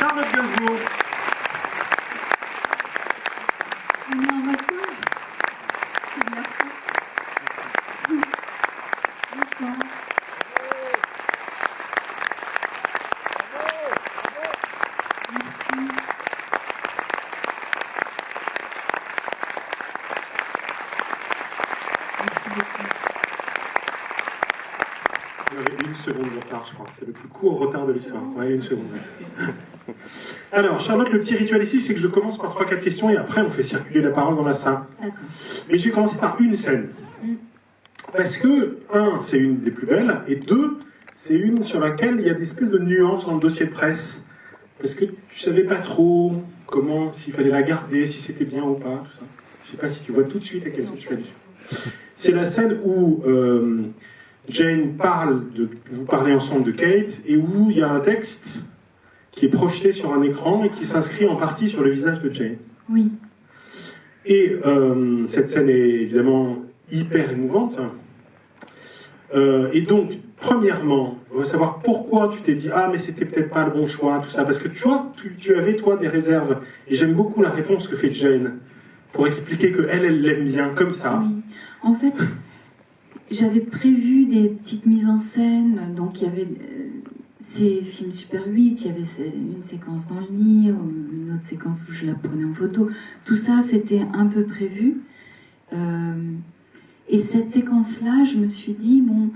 Charlotte Gainsbourg. On est en retard. C'est de la faute. Bonsoir. Merci. Merci beaucoup. Vous avez une seconde de retard, je crois. C'est le plus court retard de l'histoire. Ouais, une seconde. Alors, Charlotte, le petit rituel ici, c'est que je commence par 3-4 questions et après on fait circuler la parole dans la salle. D'accord. Mais je vais commencer par une scène. Parce que, un, c'est une des plus belles, et deux, c'est une sur laquelle il y a des espèces de nuances dans le dossier de presse. Parce que tu savais pas trop comment, s'il fallait la garder, si c'était bien ou pas, tout ça. Je sais pas si tu vois tout de suite à quelle scène je fais allusion. C'est la scène où Jane vous parlez ensemble de Kate, et où il y a un texte qui est projeté sur un écran et qui s'inscrit en partie sur le visage de Jane. Oui. Et cette scène est évidemment hyper émouvante. Et donc, premièrement, on va savoir pourquoi tu t'es dit « Ah, mais c'était peut-être pas le bon choix, tout ça ». Parce que tu vois, tu avais, toi, des réserves. Et j'aime beaucoup la réponse que fait Jane pour expliquer qu'elle l'aime bien, comme ça. Oui. En fait, j'avais prévu des petites mises en scène. Donc, il y avait ces films Super 8, il y avait une séquence dans le lit, une autre séquence où je la prenais en photo. Tout ça, c'était un peu prévu. Et cette séquence-là, je me suis dit, bon,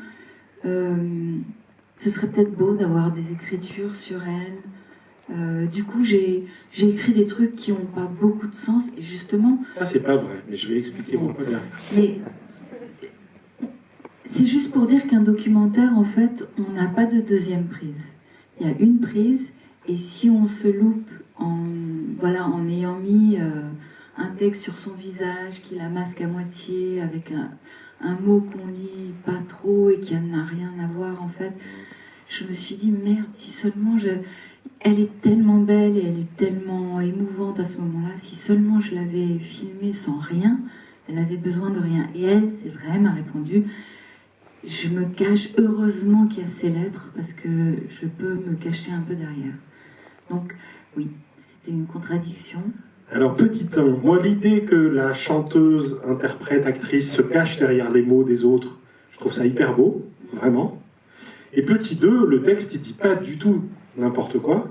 ce serait peut-être beau d'avoir des écritures sur elle. Du coup, j'ai écrit des trucs qui n'ont pas beaucoup de sens, et justement... Ça, c'est pas vrai, mais je vais expliquer pourquoi derrière. Mais c'est juste pour dire qu'un documentaire, en fait, on n'a pas de deuxième prise. Il y a une prise, et si on se loupe en ayant mis... un texte sur son visage qui la masque à moitié avec un mot qu'on lit pas trop et qui n'a rien à voir en fait. Je me suis dit merde, si seulement elle est tellement belle et elle est tellement émouvante à ce moment-là, si seulement je l'avais filmée sans rien, elle avait besoin de rien. Et elle, c'est vrai, m'a répondu, je me cache, heureusement qu'il y a ces lettres parce que je peux me cacher un peu derrière. Donc oui, c'était une contradiction. Alors, petit 1, moi, l'idée que la chanteuse, interprète, actrice se cache derrière les mots des autres, je trouve ça hyper beau, vraiment. Et petit 2, le texte, il dit pas du tout n'importe quoi.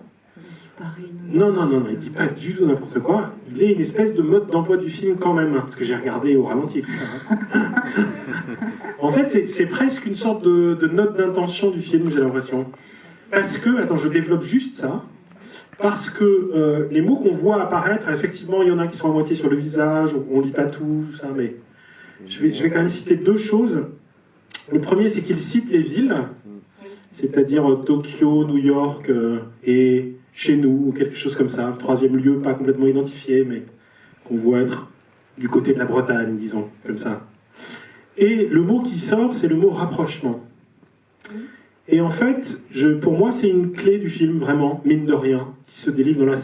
Non, il dit pas du tout n'importe quoi. Il est une espèce de mode d'emploi du film quand même, parce que j'ai regardé au ralenti et tout ça. En fait, c'est presque une sorte de note d'intention du film, j'ai l'impression. Parce que, attends, je développe juste ça. Parce que les mots qu'on voit apparaître, effectivement, il y en a qui sont à moitié sur le visage, on lit pas tout ça, mais je vais quand même citer deux choses. Le premier, c'est qu'il cite les villes, c'est-à-dire Tokyo, New York et chez nous, ou quelque chose comme ça. Le troisième lieu, pas complètement identifié, mais qu'on voit être du côté de la Bretagne, disons, comme ça. Et le mot qui sort, c'est le mot rapprochement. Et en fait, pour moi, c'est une clé du film, vraiment, mine de rien, qui se délivre dans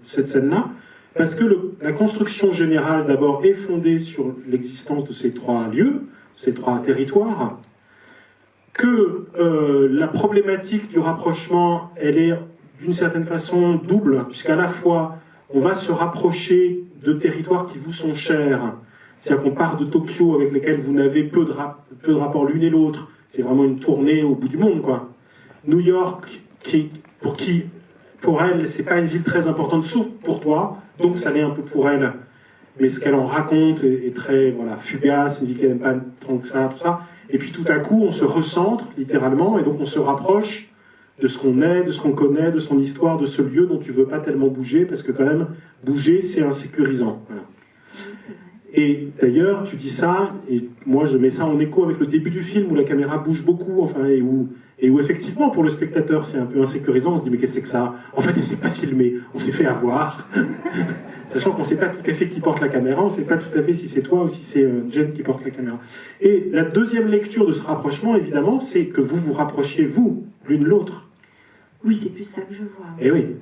cette scène-là, parce que la construction générale, d'abord, est fondée sur l'existence de ces trois lieux, ces trois territoires, que la problématique du rapprochement, elle est d'une certaine façon double, puisqu'à la fois, on va se rapprocher de territoires qui vous sont chers, c'est-à-dire qu'on part de Tokyo, avec lesquels vous n'avez peu de rapport l'une et l'autre. C'est vraiment une tournée au bout du monde, quoi. New York, pour elle, c'est pas une ville très importante, sauf pour toi, donc ça l'est un peu pour elle. Mais ce qu'elle en raconte est très, fugace, une ville qu'elle n'aime pas tant que ça, tout ça. Et puis tout à coup, on se recentre, littéralement, et donc on se rapproche de ce qu'on est, de ce qu'on connaît, de son histoire, de ce lieu dont tu veux pas tellement bouger, parce que quand même, bouger, c'est insécurisant. Voilà. Et d'ailleurs, tu dis ça, et moi je mets ça en écho avec le début du film où la caméra bouge beaucoup, et où effectivement pour le spectateur c'est un peu insécurisant, on se dit mais qu'est-ce que c'est que ça? En fait, elle s'est pas filmée, on s'est fait avoir, sachant qu'on ne sait pas tout à fait qui porte la caméra, on ne sait pas tout à fait si c'est toi ou si c'est Jen qui porte la caméra. Et la deuxième lecture de ce rapprochement, évidemment, c'est que vous vous rapprochiez, vous, l'une l'autre. Oui, c'est plus ça que je vois. Et oui.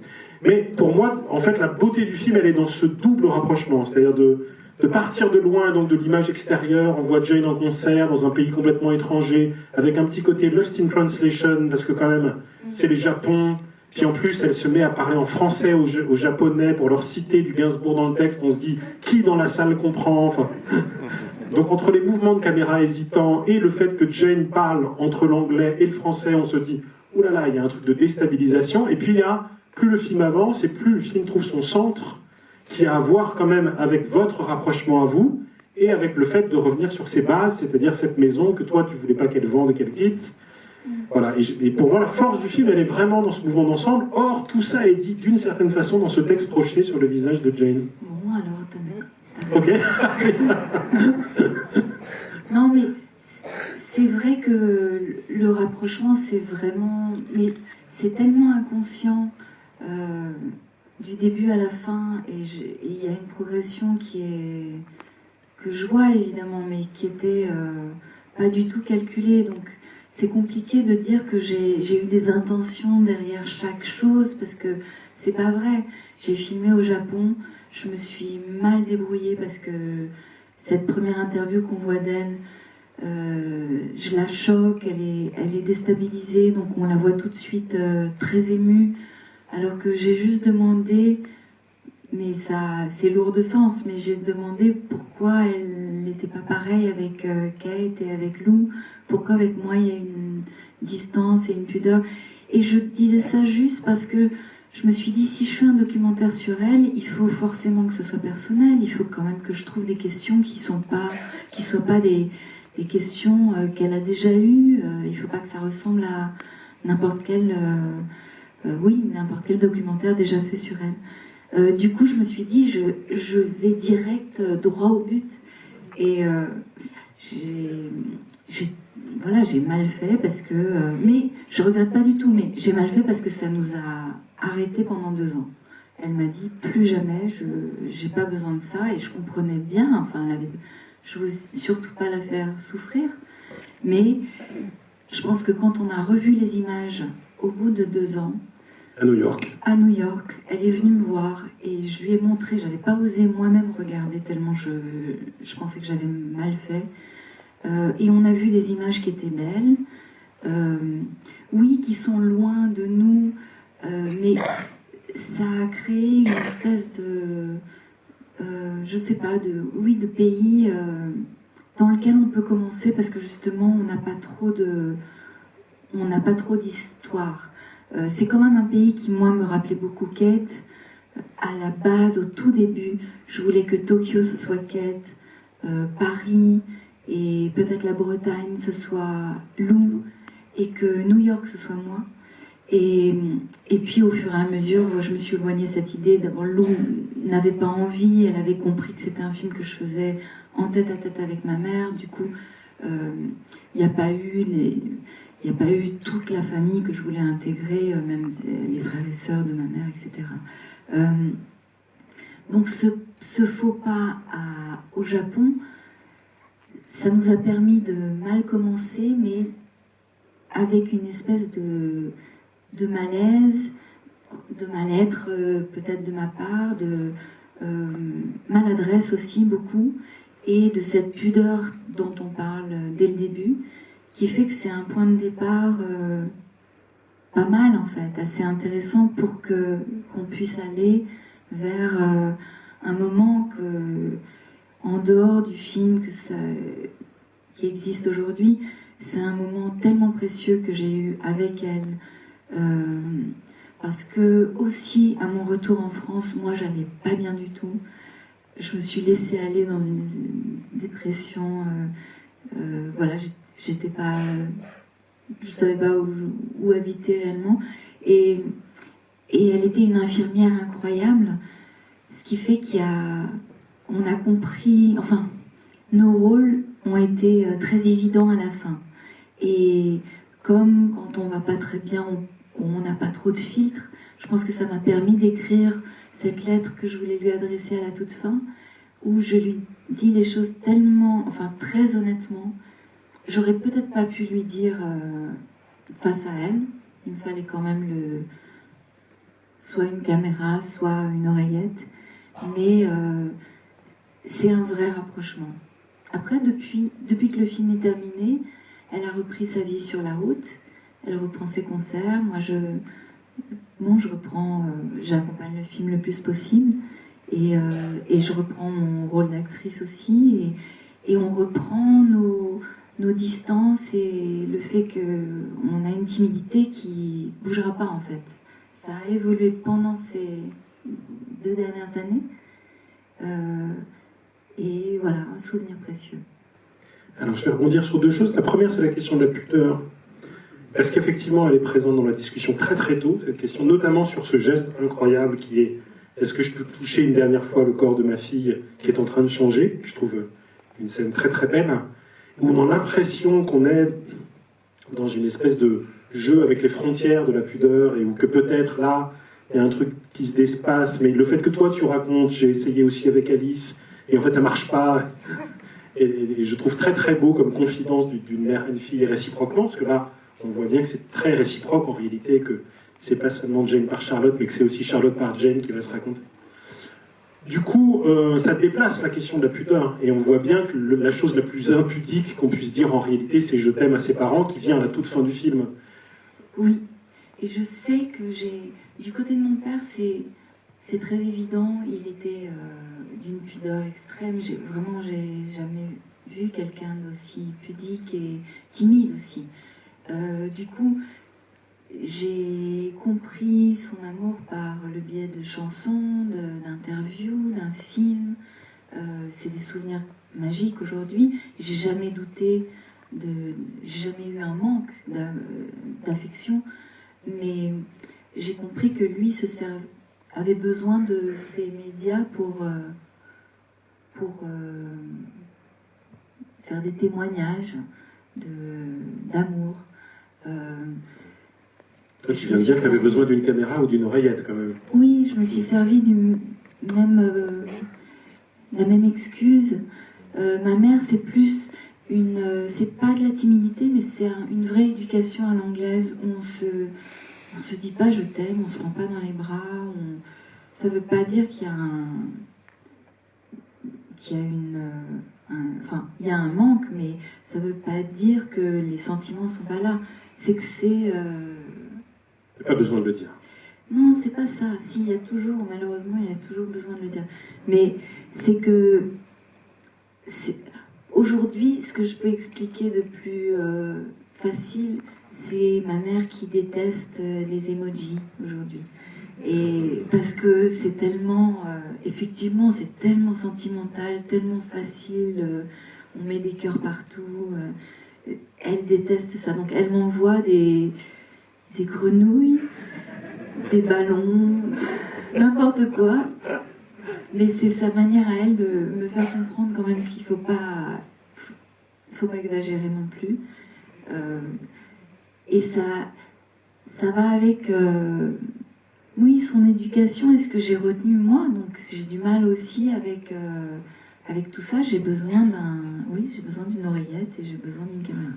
Mais pour moi, en fait, la beauté du film, elle est dans ce double rapprochement, c'est-à-dire de partir de loin, donc de l'image extérieure, on voit Jane en concert dans un pays complètement étranger, avec un petit côté Lost in Translation, parce que quand même, c'est le Japon, Puis en plus, elle se met à parler en français aux Japonais pour leur citer du Gainsbourg dans le texte. On se dit, qui dans la salle comprend? Enfin, donc entre les mouvements de caméra hésitants et le fait que Jane parle entre l'anglais et le français, on se dit, ouh là là, il y a un truc de déstabilisation. Et puis il y a, plus le film avance et plus le film trouve son centre, qui a à voir quand même avec votre rapprochement à vous, et avec le fait de revenir sur ses bases, c'est-à-dire cette maison que toi tu voulais pas qu'elle vende et qu'elle quitte. Voilà, et pour moi la force du film elle est vraiment dans ce mouvement d'ensemble. Or tout ça est dit d'une certaine façon dans ce texte projeté sur le visage de Jane. Bon alors, Ok. Non mais c'est vrai que le rapprochement c'est vraiment, mais c'est tellement inconscient du début à la fin, et il y a une progression que je vois évidemment, mais qui était pas du tout calculée. Donc c'est compliqué de dire que j'ai eu des intentions derrière chaque chose, parce que c'est pas vrai. J'ai filmé au Japon, je me suis mal débrouillée parce que cette première interview qu'on voit d'elle, je la choque, elle est déstabilisée, donc on la voit tout de suite très émue, alors que j'ai juste demandé, mais ça c'est lourd de sens, mais j'ai demandé pourquoi elle n'était pas pareille avec Kate et avec Lou, pourquoi avec moi il y a une distance et une pudeur. Et je disais ça juste parce que je me suis dit, si je fais un documentaire sur elle, il faut forcément que ce soit personnel, il faut quand même que je trouve des questions qui soient pas des questions qu'elle a déjà eues, il faut pas que ça ressemble à n'importe quel n'importe quel documentaire déjà fait sur elle. Du coup, je me suis dit, je vais direct droit au but. Et j'ai mal fait parce que... mais je regrette pas du tout, mais j'ai mal fait parce que ça nous a arrêtés pendant 2 ans. Elle m'a dit, plus jamais, j'ai pas besoin de ça, et je comprenais bien, enfin, je voulais surtout pas la faire souffrir, mais je pense que quand on a revu les images au bout de 2 ans, à New York, elle est venue me voir et je lui ai montré, j'avais pas osé moi-même regarder tellement je pensais que j'avais mal fait. Et on a vu des images qui étaient belles, oui, qui sont loin de nous, mais ça a créé une espèce de, je sais pas, de pays dans lequel on peut commencer, parce que justement on n'a pas trop d'histoire. C'est quand même un pays qui, moi, me rappelait beaucoup Kate. À la base, au tout début, je voulais que Tokyo, ce soit Kate, Paris et peut-être la Bretagne, ce soit Lou, et que New York, ce soit moi. Et puis, au fur et à mesure, je me suis éloignée de cette idée. D'abord, Lou n'avait pas envie, elle avait compris que c'était un film que je faisais en tête à tête avec ma mère. Du coup, il n'y a pas eu toute la famille que je voulais intégrer, même les frères et sœurs de ma mère, etc. Donc ce faux pas au Japon, ça nous a permis de mal commencer, mais avec une espèce de malaise, de mal-être peut-être de ma part, de maladresse aussi beaucoup, et de cette pudeur dont on parle dès le début, qui fait que c'est un point de départ pas mal en fait, assez intéressant pour qu'on puisse aller vers un moment en dehors du film qui existe aujourd'hui, c'est un moment tellement précieux que j'ai eu avec elle, parce que aussi à mon retour en France, moi j'allais pas bien du tout, je me suis laissée aller dans une dépression, voilà, j'étais pas, je savais pas où habiter réellement, et elle était une infirmière incroyable, ce qui fait on a compris, enfin, nos rôles ont été très évidents à la fin. Et comme quand on va pas très bien, on n'a pas trop de filtres, je pense que ça m'a permis d'écrire cette lettre que je voulais lui adresser à la toute fin, où je lui dis les choses tellement, enfin très honnêtement. J'aurais peut-être pas pu lui dire face à elle. Il me fallait quand même soit une caméra, soit une oreillette. Mais c'est un vrai rapprochement. Après, depuis que le film est terminé, elle a repris sa vie sur la route. Elle reprend ses concerts. Moi, bon, j'accompagne le film le plus possible, et je reprends mon rôle d'actrice aussi, et on reprend nos distances et le fait qu'on a une timidité qui bougera pas en fait. Ça a évolué pendant ces 2 dernières années, et voilà, un souvenir précieux. Alors je vais rebondir sur 2 choses. La première, c'est la question de la pudeur. Parce qu'effectivement, elle est présente dans la discussion très très tôt, cette question, notamment sur ce geste incroyable qui est: est-ce que je peux toucher une dernière fois le corps de ma fille qui est en train de changer? Je trouve une scène très très belle, où on a l'impression qu'on est dans une espèce de jeu avec les frontières de la pudeur, et où que peut-être là, il y a un truc qui se despace, mais le fait que toi tu racontes, j'ai essayé aussi avec Alice, et en fait ça marche pas. Et je trouve très très beau comme confidence d'une mère et une fille, réciproquement, parce que là, on voit bien que c'est très réciproque en réalité, que c'est pas seulement Jane par Charlotte, mais que c'est aussi Charlotte par Jane qui va se raconter. Du coup, ça déplace la question de la pudeur, et on voit bien que la chose la plus impudique qu'on puisse dire en réalité, c'est « je t'aime » à ses parents, qui vient à la toute fin du film. Oui, et je sais que du côté de mon père, c'est très évident, il était d'une pudeur extrême. J'ai jamais vu quelqu'un d'aussi pudique et timide aussi. Du coup, j'ai compris son amour par le biais de chansons, d'interviews, d'un film. C'est des souvenirs magiques aujourd'hui. J'ai jamais douté, j'ai jamais eu un manque d'affection, mais j'ai compris que lui avait besoin de ces médias pour faire des témoignages d'amour. Toi, tu viens de dire que tu avais besoin d'une caméra ou d'une oreillette, quand même. Oui, je me suis servi la même excuse. Ma mère, c'est plus c'est pas de la timidité, mais c'est une vraie éducation à l'anglaise où on se dit pas je t'aime, on se prend pas dans les bras. Ça veut pas dire qu'il y a il y a un manque, mais ça veut pas dire que les sentiments sont pas là. C'est que c'est Pas besoin de le dire. Non, c'est pas ça. Si, il y a toujours, malheureusement, il y a toujours besoin de le dire. Mais c'est que aujourd'hui, ce que je peux expliquer de plus facile, c'est ma mère qui déteste les emojis aujourd'hui. Et parce que c'est tellement, effectivement, c'est tellement sentimental, tellement facile. On met des cœurs partout. Elle déteste ça. Donc elle m'envoie des grenouilles, des ballons, n'importe quoi. Mais c'est sa manière à elle de me faire comprendre quand même qu'il faut pas exagérer non plus. Et ça va avec oui, son éducation et ce que j'ai retenu moi. Donc j'ai du mal aussi avec tout ça. J'ai besoin d'une oreillette et j'ai besoin d'une caméra.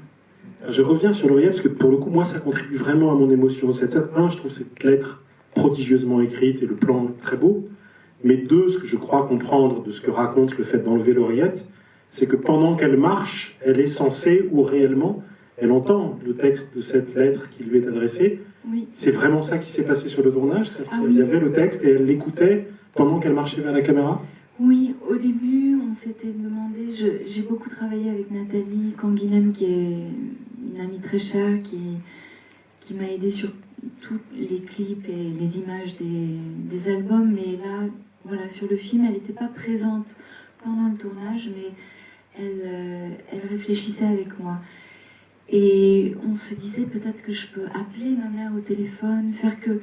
Je reviens sur l'oreillette parce que pour le coup, moi, ça contribue vraiment à mon émotion. Je trouve cette lettre prodigieusement écrite et le plan très beau. Mais 2, ce que je crois comprendre de ce que raconte le fait d'enlever l'oreillette, c'est que pendant qu'elle marche, elle est censée, ou réellement, elle entend le texte de cette lettre qui lui est adressée. Oui. C'est vraiment ça qui s'est passé sur le tournage? Il y avait le texte et elle l'écoutait pendant qu'elle marchait vers la caméra? Oui, au début, on s'était demandé... J'ai beaucoup travaillé avec Nathalie Canguilhem, qui est une amie très chère, qui m'a aidée sur tous les clips et les images des albums. Mais là, voilà, sur le film, elle n'était pas présente pendant le tournage, mais elle réfléchissait avec moi. Et on se disait peut-être que je peux appeler ma mère au téléphone, faire que,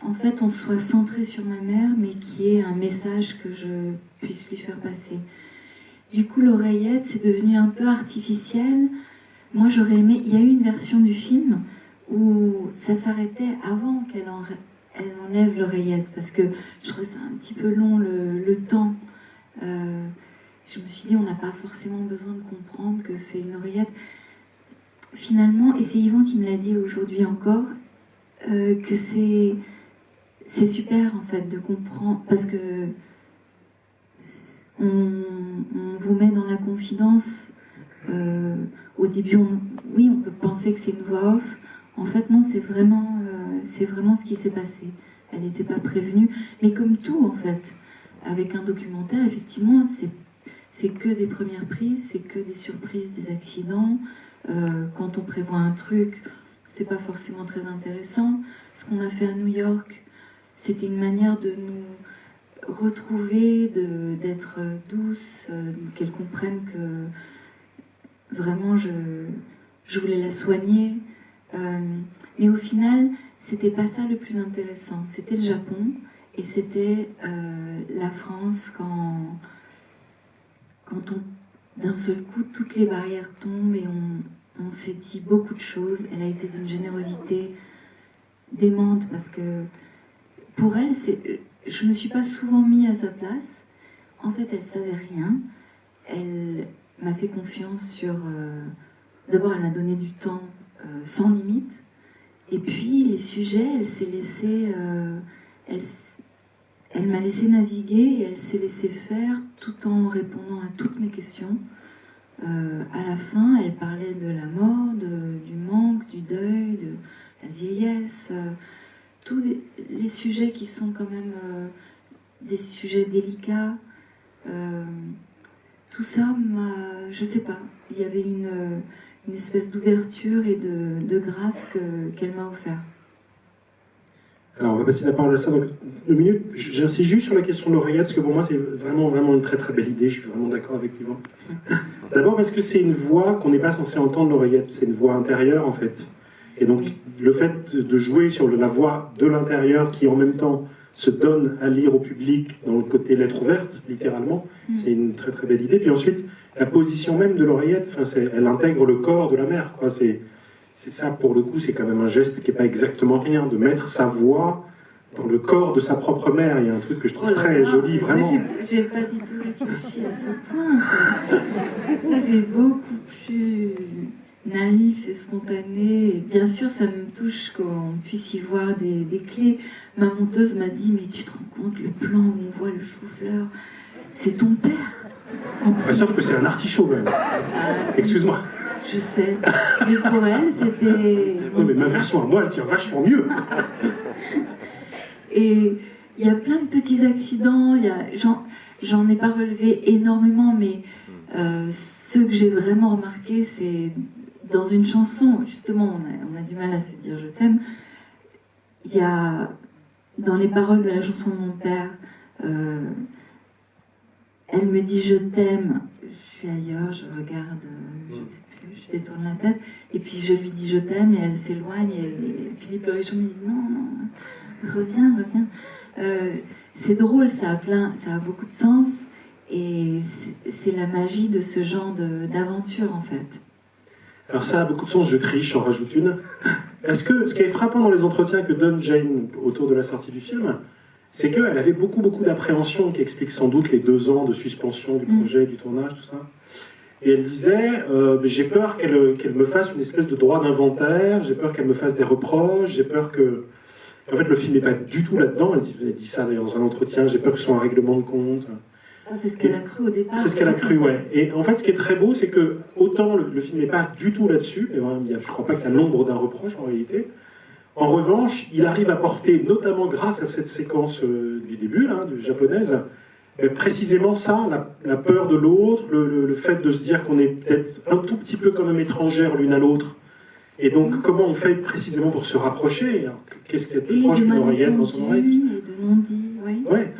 en fait, on soit centré sur ma mère, mais qu'il y ait un message que je puisse lui faire passer. Du coup, l'oreillette, c'est devenu un peu artificiel. Moi, j'aurais aimé... Il y a eu une version du film où ça s'arrêtait avant qu'elle enlève l'oreillette, parce que je trouvais ça un petit peu long, le temps. Je me suis dit, on n'a pas forcément besoin de comprendre que c'est une oreillette. Finalement, et c'est Yvan qui me l'a dit aujourd'hui encore, que c'est super en fait de comprendre, parce que on vous met dans la confidence. Au début, on peut penser que c'est une voix off. En fait, non, c'est vraiment c'est vraiment ce qui s'est passé. Elle n'était pas prévenue, mais comme tout en fait, avec un documentaire, effectivement, c'est que des premières prises, c'est que des surprises, des accidents. Quand on prévoit un truc, c'est pas forcément très intéressant. Ce qu'on a fait à New York, c'était une manière de nous retrouver, d'être douce, qu'elle comprenne que vraiment je voulais la soigner. Mais au final, c'était pas ça le plus intéressant. C'était le Japon et c'était la France quand d'un seul coup, toutes les barrières tombent et on s'est dit beaucoup de choses. Elle a été d'une générosité démente parce que pour elle, je ne me suis pas souvent mis à sa place. En fait, elle savait rien. Elle m'a fait confiance sur... D'abord, elle m'a donné du temps sans limite. Et puis, les sujets, elle s'est laissée... Elle m'a laissé naviguer et elle s'est laissée faire tout en répondant à toutes mes questions. À la fin, elle parlait de la mort, du manque, du deuil, de la vieillesse, tous les sujets qui sont quand même des sujets délicats. Tout ça, je sais pas, il y avait une espèce d'ouverture et de grâce qu'elle m'a offert. Alors, on va passer la parole à ça. Donc, 2 minutes. J'insiste juste sur la question de l'oreillette, parce que pour moi, c'est vraiment, vraiment une très, très belle idée. Je suis vraiment d'accord avec Yvan. D'abord parce que c'est une voix qu'on n'est pas censé entendre, l'oreillette. C'est une voix intérieure, en fait. Et donc, le fait de jouer sur la voix de l'intérieur qui, en même temps, se donne à lire au public dans le côté lettre ouverte, littéralement, c'est une très, très belle idée. Puis ensuite, la position même de l'oreillette, elle intègre le corps de la mère, quoi. C'est ça, pour le coup, c'est quand même un geste qui n'est pas exactement rien, de mettre sa voix dans le corps de sa propre mère. Il y a un truc que je trouve très joli, vraiment. J'ai pas du tout réfléchi à ce point. C'est beaucoup plus naïf et spontané. Et bien sûr, ça me touche qu'on puisse y voir des clés. Ma monteuse m'a dit, mais tu te rends compte, le plan où on voit le chou-fleur, c'est ton père. Sauf que c'est un artichaut, même. Excuse-moi. Je sais. Mais pour elle, c'était... Oui, mais ma version à moi, elle tient vachement mieux. Et il y a plein de petits accidents. J'en ai pas relevé énormément, mais ceux que j'ai vraiment remarqués, c'est dans une chanson, justement, on a du mal à se dire je t'aime. Il y a, dans les paroles de la chanson de mon père, elle me dit je t'aime, je suis ailleurs, je regarde, je sais plus, je détourne la tête, et puis je lui dis je t'aime, et elle s'éloigne, et Philippe Le Richeau me dit non, reviens. C'est drôle, ça a beaucoup de sens, et c'est la magie de ce genre d'aventure en fait. Alors ça a beaucoup de sens, je triche, j'en rajoute une. Est-ce que ce qui est frappant dans les entretiens que donne Jane autour de la sortie du film, c'est qu'elle avait beaucoup d'appréhension qui explique sans doute les 2 ans de suspension du projet, du tournage, tout ça. Et elle disait, j'ai peur qu'elle me fasse une espèce de droit d'inventaire, j'ai peur qu'elle me fasse des reproches, j'ai peur que... En fait, le film n'est pas du tout là-dedans, elle dit ça d'ailleurs dans un entretien, j'ai peur que ce soit un règlement de compte. C'est ce qu'elle a cru au départ. C'est ce qu'elle a cru, ouais. Et en fait, ce qui est très beau, c'est que autant le film n'est pas du tout là-dessus, je ne crois pas qu'il y a l'ombre d'un reproche en réalité. En revanche, il arrive à porter, notamment grâce à cette séquence du début, japonaise, précisément ça, la peur de l'autre, le fait de se dire qu'on est peut-être un tout petit peu quand même étrangères l'une à l'autre. Et donc, comment on fait précisément pour se rapprocher? Qu'est-ce qu'il y a de plus proche qu'une oreillette dans son oreille? Et de non-dit, oui. Ouais.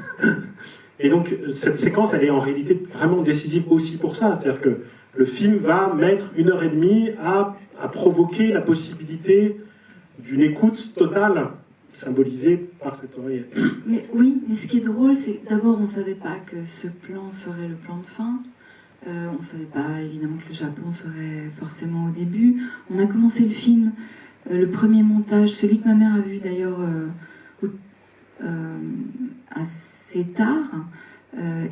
Et donc, cette séquence, elle est en réalité vraiment décisive aussi pour ça. C'est-à-dire que le film va mettre 1h30 à provoquer la possibilité d'une écoute totale, symbolisée par cette oreillette. Mais ce qui est drôle, c'est que d'abord, on ne savait pas que ce plan serait le plan de fin. On ne savait pas, évidemment, que le Japon serait forcément au début. On a commencé le film, le premier montage, celui que ma mère a vu d'ailleurs assez tard,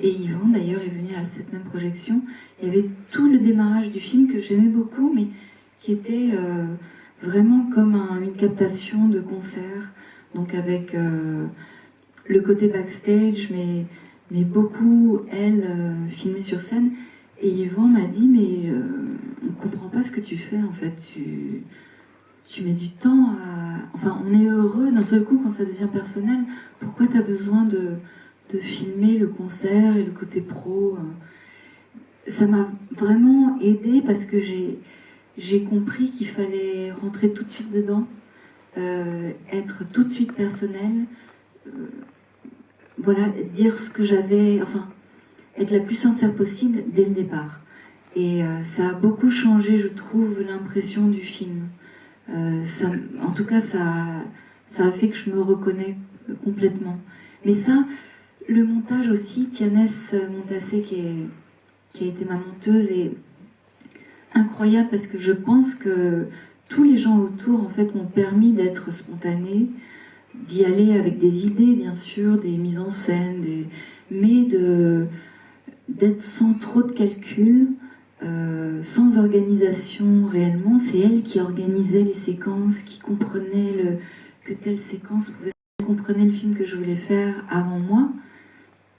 et Yvan d'ailleurs est venu à cette même projection. Il y avait tout le démarrage du film que j'aimais beaucoup, mais qui était vraiment comme une captation de concert, donc avec le côté backstage, mais beaucoup, elle, filmée sur scène. Et Yvan m'a dit, mais on ne comprend pas ce que tu fais en fait, tu mets du temps à... Enfin, on est heureux d'un seul coup quand ça devient personnel. Pourquoi tu as besoin de filmer le concert et le côté pro? Ça m'a vraiment aidée parce que j'ai compris qu'il fallait rentrer tout de suite dedans, être tout de suite personnel, voilà, dire ce que j'avais, enfin, être la plus sincère possible dès le départ. Et ça a beaucoup changé, je trouve, l'impression du film. En tout cas, ça a fait que je me reconnais complètement. Mais ça, le montage aussi, Tianès Montassé, qui a été ma monteuse, est incroyable parce que je pense que tous les gens autour, en fait, m'ont permis d'être spontanée, d'y aller avec des idées, bien sûr, des mises en scène, mais d'être sans trop de calcul, sans organisation réellement. C'est elle qui organisait les séquences, qui comprenait que telle séquence pouvait... Elle comprenait le film que je voulais faire avant moi.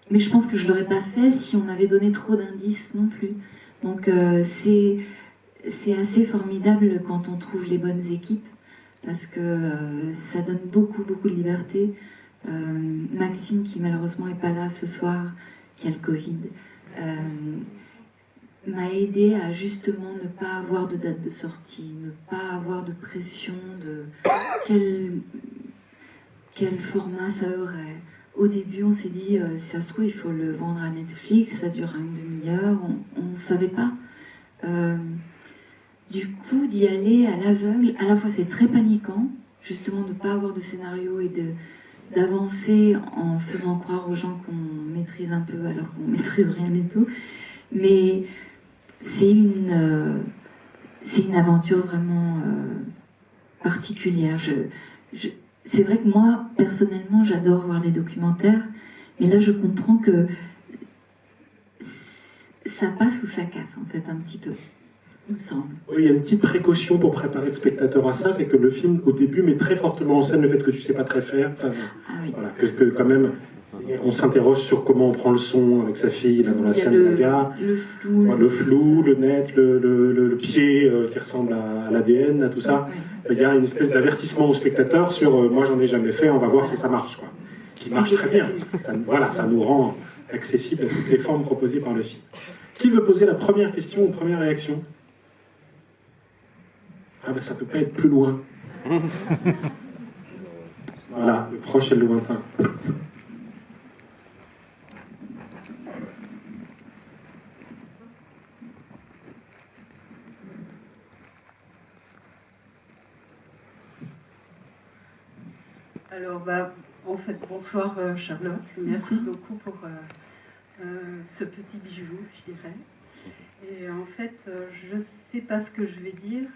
Mais je pense que je ne l'aurais pas fait si on m'avait donné trop d'indices non plus. Donc c'est assez formidable quand on trouve les bonnes équipes, parce que ça donne beaucoup, beaucoup de liberté. Maxime, qui malheureusement n'est pas là ce soir, qui a le Covid, m'a aidé à justement ne pas avoir de date de sortie, ne pas avoir de pression de quel format ça aurait. Au début, on s'est dit, si ça se trouve, il faut le vendre à Netflix, ça durera une demi-heure, on ne savait pas. Du coup, d'y aller à l'aveugle, à la fois c'est très paniquant, justement de ne pas avoir de scénario et d'avancer en faisant croire aux gens qu'on maîtrise un peu alors qu'on ne maîtrise rien du tout. Mais c'est une aventure vraiment particulière. C'est vrai que moi, personnellement, j'adore voir les documentaires, mais là, je comprends que ça passe ou ça casse, en fait, un petit peu, il me semble. Oui, il y a une petite précaution pour préparer le spectateur à ça, c'est que le film, au début, met très fortement en scène le fait que tu ne sais pas très faire. Enfin, ah oui. Voilà, que quand même, on s'interroge sur comment on prend le son avec sa fille là, dans la scène de la gare. Le flou, le net, le pied qui ressemble à l'ADN, tout ça. Oui. Il y a une espèce d'avertissement au spectateur sur moi j'en ai jamais fait, on va voir si ça marche. Quoi. Qui marche très bien. Voilà, ça nous rend accessible à toutes les formes proposées par le film. Qui veut poser la première question ou première réaction? Ah ben ça peut pas être plus loin. Voilà, le proche et le lointain. Alors, en fait, bonsoir Charlotte. Merci beaucoup pour ce petit bijou, je dirais. Et en fait, je ne sais pas ce que je vais dire.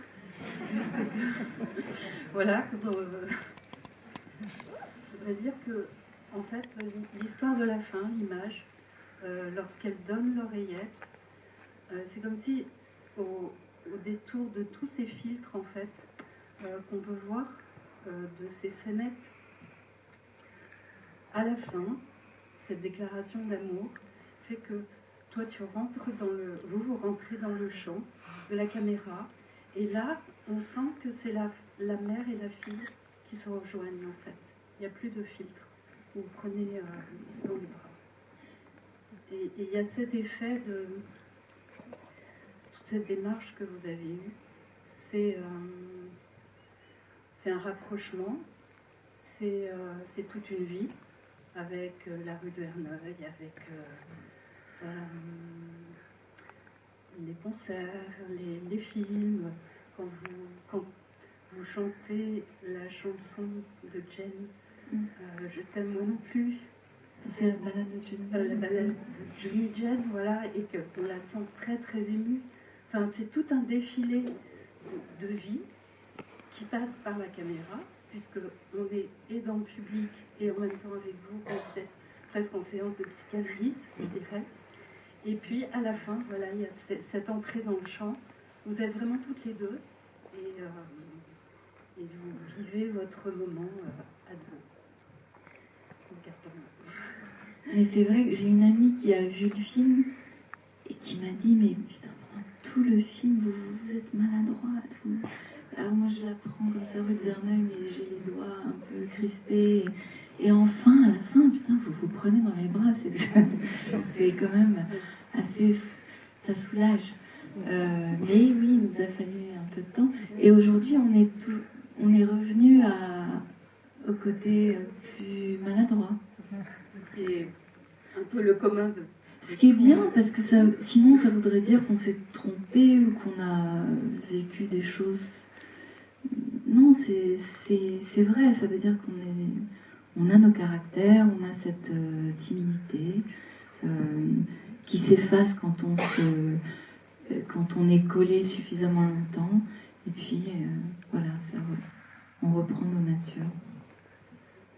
Juste que, voilà. Je voudrais dire que, en fait, l'histoire de la fin, l'image, lorsqu'elle donne l'oreillette, c'est comme si, au détour de tous ces filtres, en fait, qu'on peut voir de ces scénettes, à la fin, cette déclaration d'amour fait que toi tu rentres vous rentrez dans le champ de la caméra, et là on sent que c'est la mère et la fille qui se rejoignent en fait. Il n'y a plus de filtre. Vous prenez dans les bras. Et il y a cet effet de toute cette démarche que vous avez eue. C'est un rapprochement, c'est toute une vie. Avec la rue de Verneuil, avec les concerts, les films, quand vous chantez la chanson de Jenny, Je t'aime moi non plus. C'est la balade de Jenny. La balade de Jenny Jen, voilà, et qu'on la sent très très émue. Enfin, c'est tout un défilé de vie qui passe par la caméra, puisque on est et dans le public et en même temps avec vous, quand vous êtes presque en séance de psychanalyse, je dirais. Et puis à la fin, voilà, il y a cette entrée dans le champ. Vous êtes vraiment toutes les deux et vous vivez votre moment à deux. Mais c'est vrai que j'ai une amie qui a vu le film et qui m'a dit, mais putain, pendant tout le film, vous êtes maladroite, Alors moi je la prends comme ça rue de Verneuil, mais j'ai les doigts un peu crispés. Et enfin, à la fin, putain, vous vous prenez dans les bras, c'est quand même assez... Ça soulage. Mais oui, il nous a fallu un peu de temps. Et aujourd'hui, on est revenu au côté plus maladroit. Ce qui est un peu le commun de... Ce qui est bien, parce que sinon ça voudrait dire qu'on s'est trompé ou qu'on a vécu des choses... Non, c'est vrai, ça veut dire on a nos caractères, on a cette timidité qui s'efface quand on est collé suffisamment longtemps. Et puis, voilà, on reprend nos natures.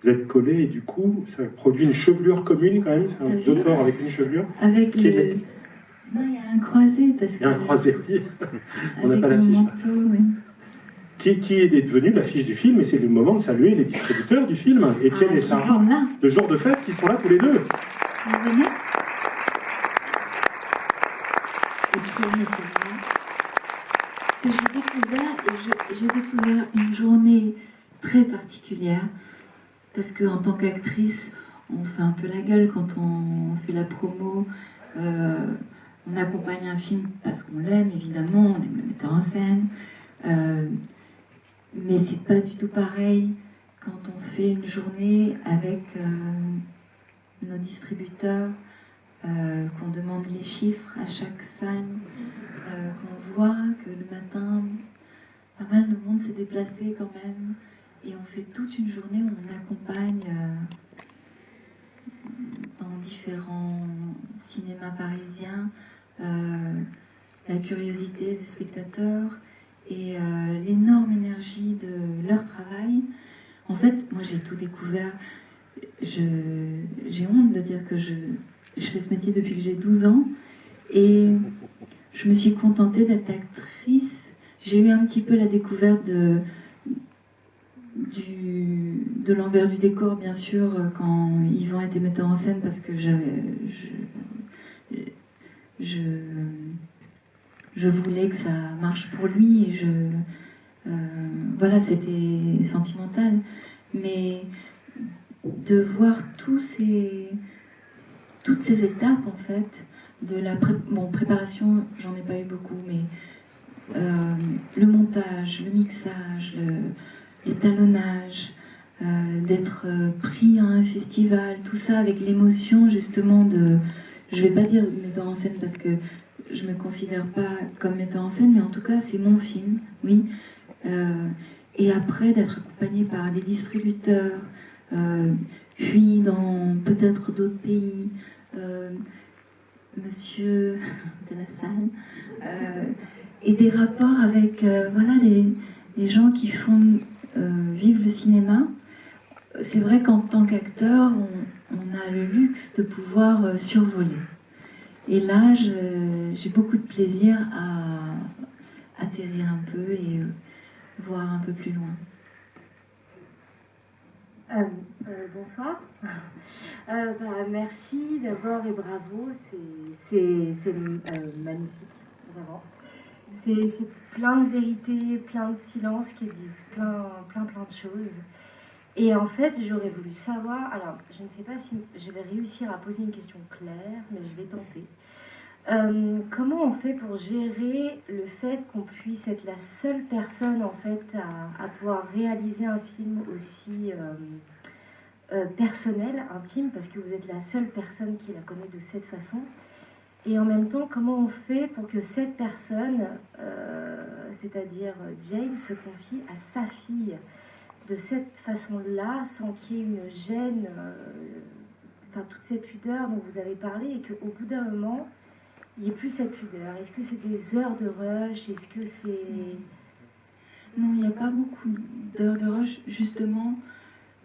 Vous êtes collés et du coup, ça produit une chevelure commune quand même. C'est deux corps avec une chevelure. Avec le... Non, il y a un croisé. Parce il y a un croisé, oui. On n'a avec pas le l'affiche. manteau, oui. Qui est devenu l'affiche du film, et c'est le moment de saluer les distributeurs du film, Étienne et Sarah, sont là. de Jour de Fête, qui sont là tous les deux. Vous venez ? Étienne et Sarah, que j'ai découvert une journée très particulière, parce qu'en tant qu'actrice, on fait un peu la gueule quand on fait la promo, on accompagne un film parce qu'on l'aime, évidemment, on aime le metteur en scène, mais c'est pas du tout pareil quand on fait une journée avec nos distributeurs, qu'on demande les chiffres à chaque scène, qu'on voit que le matin, pas mal de monde s'est déplacé quand même, et on fait toute une journée où on accompagne dans différents cinémas parisiens la curiosité des spectateurs et l'énorme énergie de leur travail. En fait, moi j'ai tout découvert. J'ai honte de dire que je fais ce métier depuis que j'ai 12 ans et je me suis contentée d'être actrice. J'ai eu un petit peu la découverte de l'envers du décor, bien sûr, quand Yvan était metteur en scène, parce que je voulais que ça marche pour lui et voilà, c'était sentimental. Mais de voir toutes ces étapes, en fait, de la préparation, j'en ai pas eu beaucoup, mais le montage, le mixage, l'étalonnage, d'être pris à un festival, tout ça avec l'émotion justement de... Je vais pas dire metteur en scène parce que je me considère pas comme metteur en scène, mais en tout cas c'est mon film, oui. Et après d'être accompagné par des distributeurs, puis dans peut-être d'autres pays, monsieur de la salle, et des rapports avec voilà, les gens qui font vivre le cinéma. C'est vrai qu'en tant qu'acteur, on a le luxe de pouvoir survoler. Et là, j'ai beaucoup de plaisir à atterrir un peu et voir un peu plus loin. Bonsoir. Merci d'abord et bravo. C'est magnifique, vraiment. C'est plein de vérités, plein de silences qui disent plein de choses. Et en fait, j'aurais voulu savoir, alors je ne sais pas si je vais réussir à poser une question claire, mais je vais tenter. Comment on fait pour gérer le fait qu'on puisse être la seule personne en fait à pouvoir réaliser un film aussi personnel, intime, parce que vous êtes la seule personne qui la connaît de cette façon. Et en même temps, comment on fait pour que cette personne, c'est-à-dire Jane, se confie à sa fille de cette façon-là, sans qu'il y ait une gêne, enfin toute cette pudeur dont vous avez parlé, et qu'au bout d'un moment, il n'y ait plus cette pudeur. Est-ce que c'est des heures de rush? Est-ce que c'est... Non, il n'y a pas beaucoup d'heures de rush. Justement,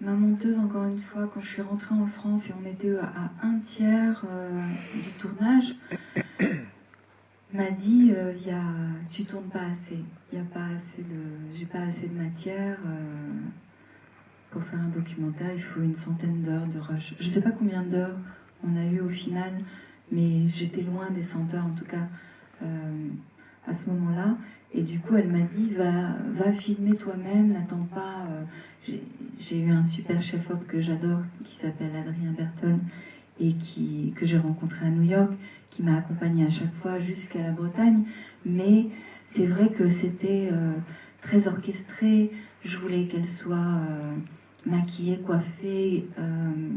ma monteuse, encore une fois, quand je suis rentrée en France et on était à un tiers du tournage, m'a dit tu tournes pas assez. Il y a pas assez j'ai pas assez de matière. Pour faire un documentaire, il faut une centaine d'heures de rush. Je sais pas combien d'heures on a eu au final, mais j'étais loin des 100 heures en tout cas à ce moment-là. Et du coup, elle m'a dit, va filmer toi-même, n'attends pas. J'ai eu un super chef-op que j'adore, qui s'appelle Adrien Berton, et que j'ai rencontré à New York, qui m'a accompagnée à chaque fois jusqu'à la Bretagne. Mais c'est vrai que c'était très orchestré. Je voulais qu'elle soit maquillée, coiffée,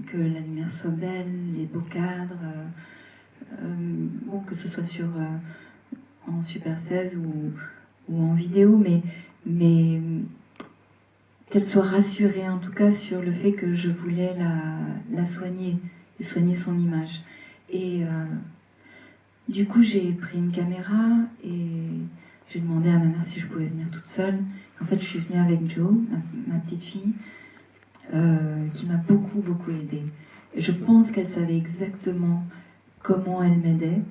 que la lumière soit belle, les beaux cadres. Bon, que ce soit en Super 16 ou en vidéo, mais qu'elle soit rassurée en tout cas sur le fait que je voulais la soigner, et soigner son image. Et du coup, j'ai pris une caméra et j'ai demandé à ma mère si je pouvais venir toute seule. En fait, je suis venue avec Jo, ma petite fille, qui m'a beaucoup, beaucoup aidée. Et je pense qu'elle savait exactement comment elle m'aidait,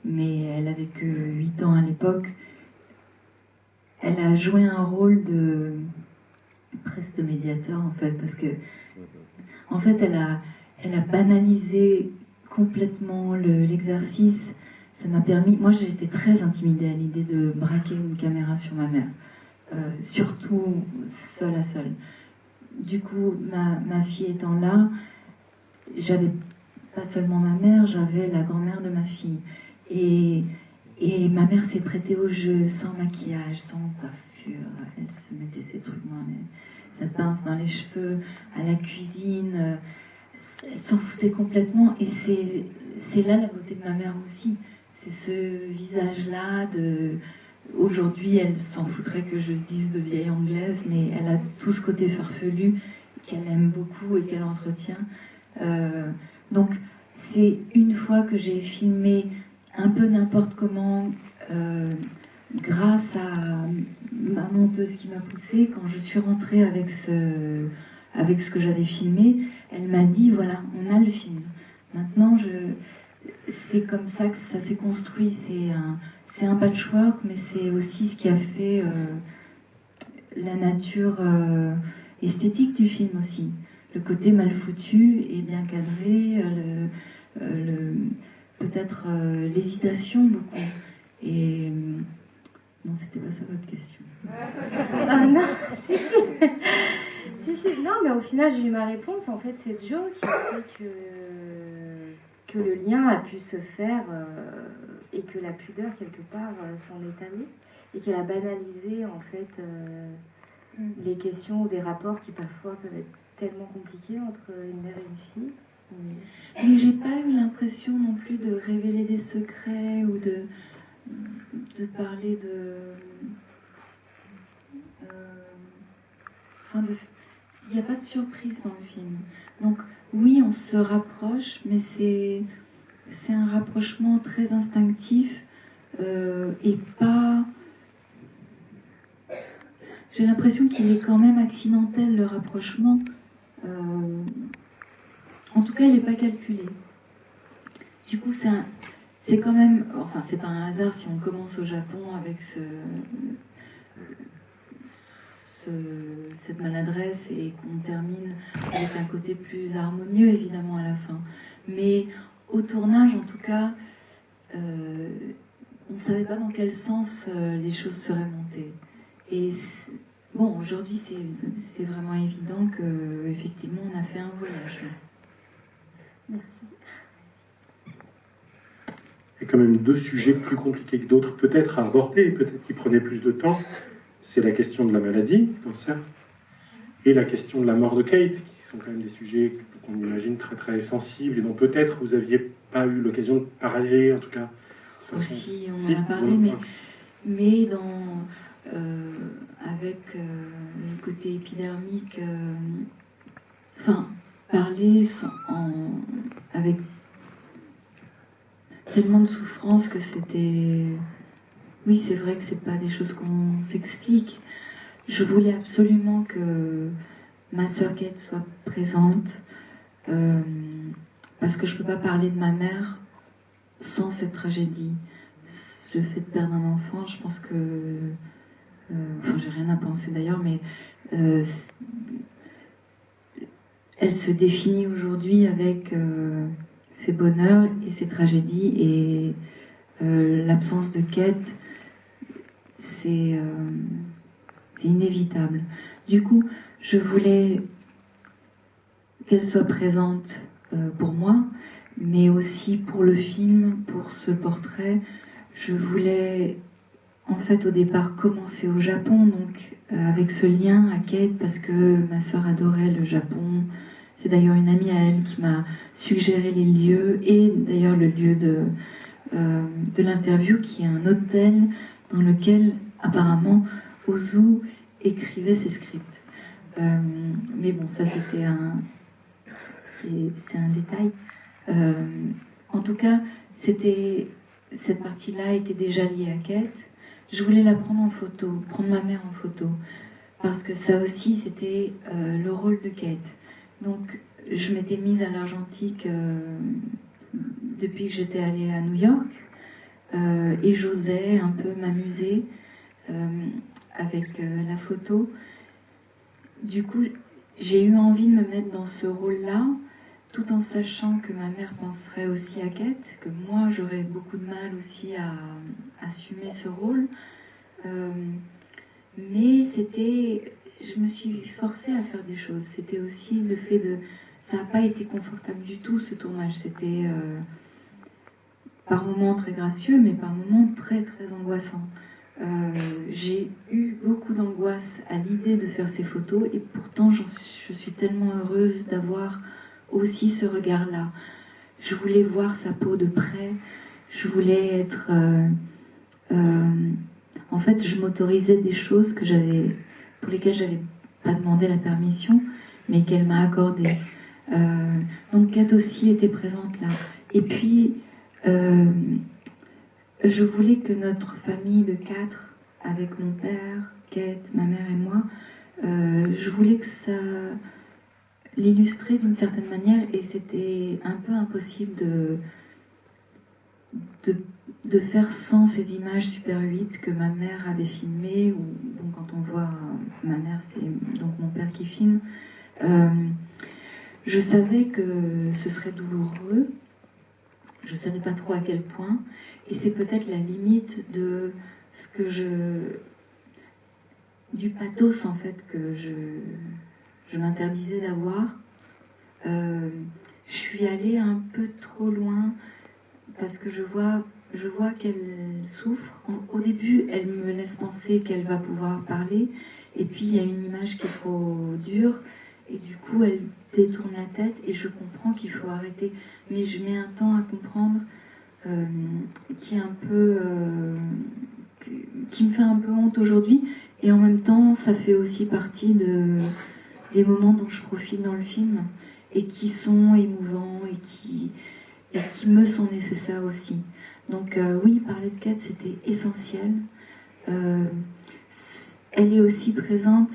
mais elle avait que 8 ans à l'époque. Elle a joué un rôle presque de médiateur en fait, parce que en fait elle a banalisé complètement l'exercice. Ça m'a permis, moi j'étais très intimidée à l'idée de braquer une caméra sur ma mère, surtout seule à seule. Du coup, ma fille étant là, j'avais pas seulement ma mère, j'avais la grand-mère de ma fille. Et ma mère s'est prêtée au jeu, sans maquillage, sans coiffure. Elle se mettait ses trucs sa pince dans les cheveux, à la cuisine. Elle s'en foutait complètement. Et c'est là la beauté de ma mère aussi. C'est ce visage-là de... Aujourd'hui, elle s'en foutrait que je dise de vieille anglaise, mais elle a tout ce côté farfelu qu'elle aime beaucoup et qu'elle entretient. Donc, c'est une fois que j'ai filmé un peu n'importe comment, grâce à ma monteuse qui m'a poussée, quand je suis rentrée avec ce que j'avais filmé, elle m'a dit, voilà, on a le film. Maintenant, c'est comme ça que ça s'est construit. C'est un patchwork, mais c'est aussi ce qui a fait la nature esthétique du film aussi. Le côté mal foutu et bien cadré, peut-être l'hésitation beaucoup. Et non, c'était pas ça votre question. Non, si, non, mais au final j'ai eu ma réponse. En fait, c'est Jo qui a fait que le lien a pu se faire et que la pudeur quelque part s'en est allée et qu'elle a banalisé en fait les questions ou des rapports qui parfois peuvent être tellement compliqués entre une mère et une fille. Mais j'ai pas eu l'impression non plus de révéler des secrets ou de parler de... il n'y a pas de surprise dans le film. Donc oui, on se rapproche, mais c'est un rapprochement très instinctif et pas... J'ai l'impression qu'il est quand même accidentel, le rapprochement. En tout cas, il n'est pas calculé. Du coup, c'est quand même... Enfin, c'est pas un hasard si on commence au Japon avec cette maladresse et qu'on termine avec un côté plus harmonieux, évidemment, à la fin. Mais au tournage, en tout cas, on ne savait pas dans quel sens les choses seraient montées. Et bon, aujourd'hui, c'est vraiment évident qu'effectivement, on a fait un voyage. Merci. Il y a quand même 2 sujets plus compliqués que d'autres, peut-être à aborder, peut-être qui prenaient plus de temps. C'est la question de la maladie, du cancer, et la question de la mort de Kate, qui sont quand même des sujets qu'on imagine très très sensibles et dont peut-être vous n'aviez pas eu l'occasion de parler, en tout cas. Aussi, on en a parlé, mais avec le côté épidermique, parler avec tellement de souffrance que c'était... Oui, c'est vrai que c'est pas des choses qu'on s'explique. Je voulais absolument que ma sœur Kate soit présente, parce que je peux pas parler de ma mère sans cette tragédie. Le fait de perdre un enfant, je pense que... j'ai rien à penser d'ailleurs, mais elle se définit aujourd'hui avec ses bonheurs et ses tragédies, et l'absence de Kate, c'est inévitable. Du coup, je voulais qu'elle soit présente pour moi, mais aussi pour le film, pour ce portrait. Je voulais en fait au départ commencer au Japon, donc avec ce lien à Kate, parce que ma sœur adorait le Japon. C'est d'ailleurs une amie à elle qui m'a suggéré les lieux, et d'ailleurs le lieu de l'interview, qui est un hôtel dans lequel apparemment Ozu écrivait ses scripts. Mais bon, ça c'est un détail. En tout cas, cette partie-là était déjà liée à Kate. Je voulais la prendre en photo, prendre ma mère en photo, parce que ça aussi c'était le rôle de Kate. Donc je m'étais mise à l'argentique depuis que j'étais allée à New York, et j'osais un peu m'amuser avec la photo. Du coup, j'ai eu envie de me mettre dans ce rôle-là, tout en sachant que ma mère penserait aussi à Kate, que moi j'aurais beaucoup de mal aussi à assumer ce rôle. Mais je me suis forcée à faire des choses. C'était aussi le fait de... Ça n'a pas été confortable du tout, ce tournage. C'était par moments très gracieux, mais par moments très très angoissant. J'ai eu beaucoup d'angoisse à l'idée de faire ces photos, et pourtant je suis tellement heureuse d'avoir aussi ce regard-là. Je voulais voir sa peau de près, je voulais être... en fait, je m'autorisais des choses pour lesquelles je n'avais pas demandé la permission, mais qu'elle m'a accordée. Donc Kate aussi était présente là. Et puis, je voulais que notre famille de 4, avec mon père, Kate, ma mère et moi, je voulais que ça l'illustrer d'une certaine manière, et c'était un peu impossible de faire sans ces images Super 8 que ma mère avait filmées, ou donc quand on voit ma mère, c'est donc mon père qui filme. Je savais que ce serait douloureux, je savais pas trop à quel point, et c'est peut-être la limite de ce que du pathos en fait que je m'interdisais d'avoir. Je suis allée un peu trop loin, parce que je vois qu'elle souffre. Au début, elle me laisse penser qu'elle va pouvoir parler, et puis il y a une image qui est trop dure, et du coup elle détourne la tête, et je comprends qu'il faut arrêter. Mais je mets un temps à comprendre, qui est un peu... qui me fait un peu honte aujourd'hui, et en même temps ça fait aussi partie des moments dont je profite dans le film, et qui sont émouvants, et qui me sont nécessaires aussi. Donc oui, parler de Kate, c'était essentiel. Elle est aussi présente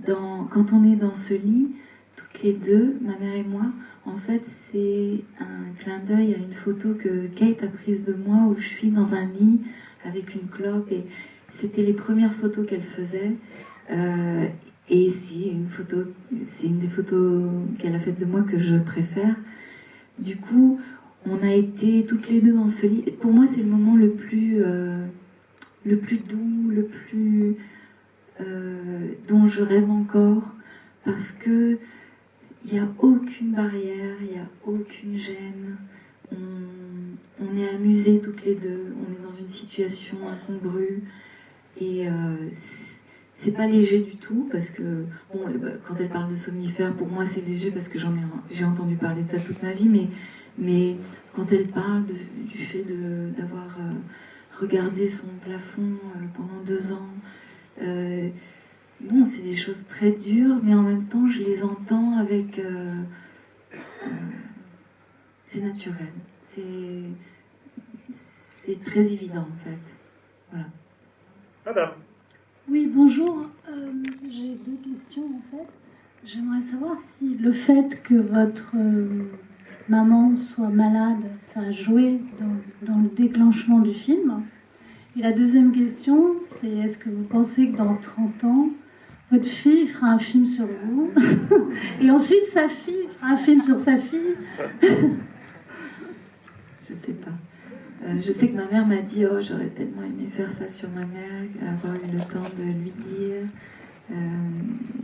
quand on est dans ce lit, toutes les deux, ma mère et moi. En fait, c'est un clin d'œil à une photo que Kate a prise de moi, où je suis dans un lit avec une clope, et c'était les premières photos qu'elle faisait. Et c'est une des photos qu'elle a faites de moi que je préfère. Du coup, on a été toutes les deux dans ce lit. Et pour moi, c'est le moment le plus doux, dont je rêve encore, parce que il n'y a aucune barrière, il n'y a aucune gêne. On est amusés toutes les deux, on est dans une situation incongrue, et c'est pas léger du tout, parce que bon, quand elle parle de somnifères, pour moi c'est léger parce que j'ai entendu parler de ça toute ma vie, mais quand elle parle du fait d'avoir regardé son plafond pendant 2 ans, bon, c'est des choses très dures, mais en même temps je les entends avec... c'est naturel, c'est très évident en fait. Voilà. Madame. Oui, bonjour. J'ai 2 questions en fait. J'aimerais savoir si le fait que votre maman soit malade, ça a joué dans le déclenchement du film. Et la deuxième question, c'est est-ce que vous pensez que dans 30 ans, votre fille fera un film sur vous et ensuite sa fille fera un film sur sa fille? Je sais pas. Je sais que ma mère m'a dit, oh, j'aurais tellement aimé faire ça sur ma mère, avoir eu le temps de lui dire.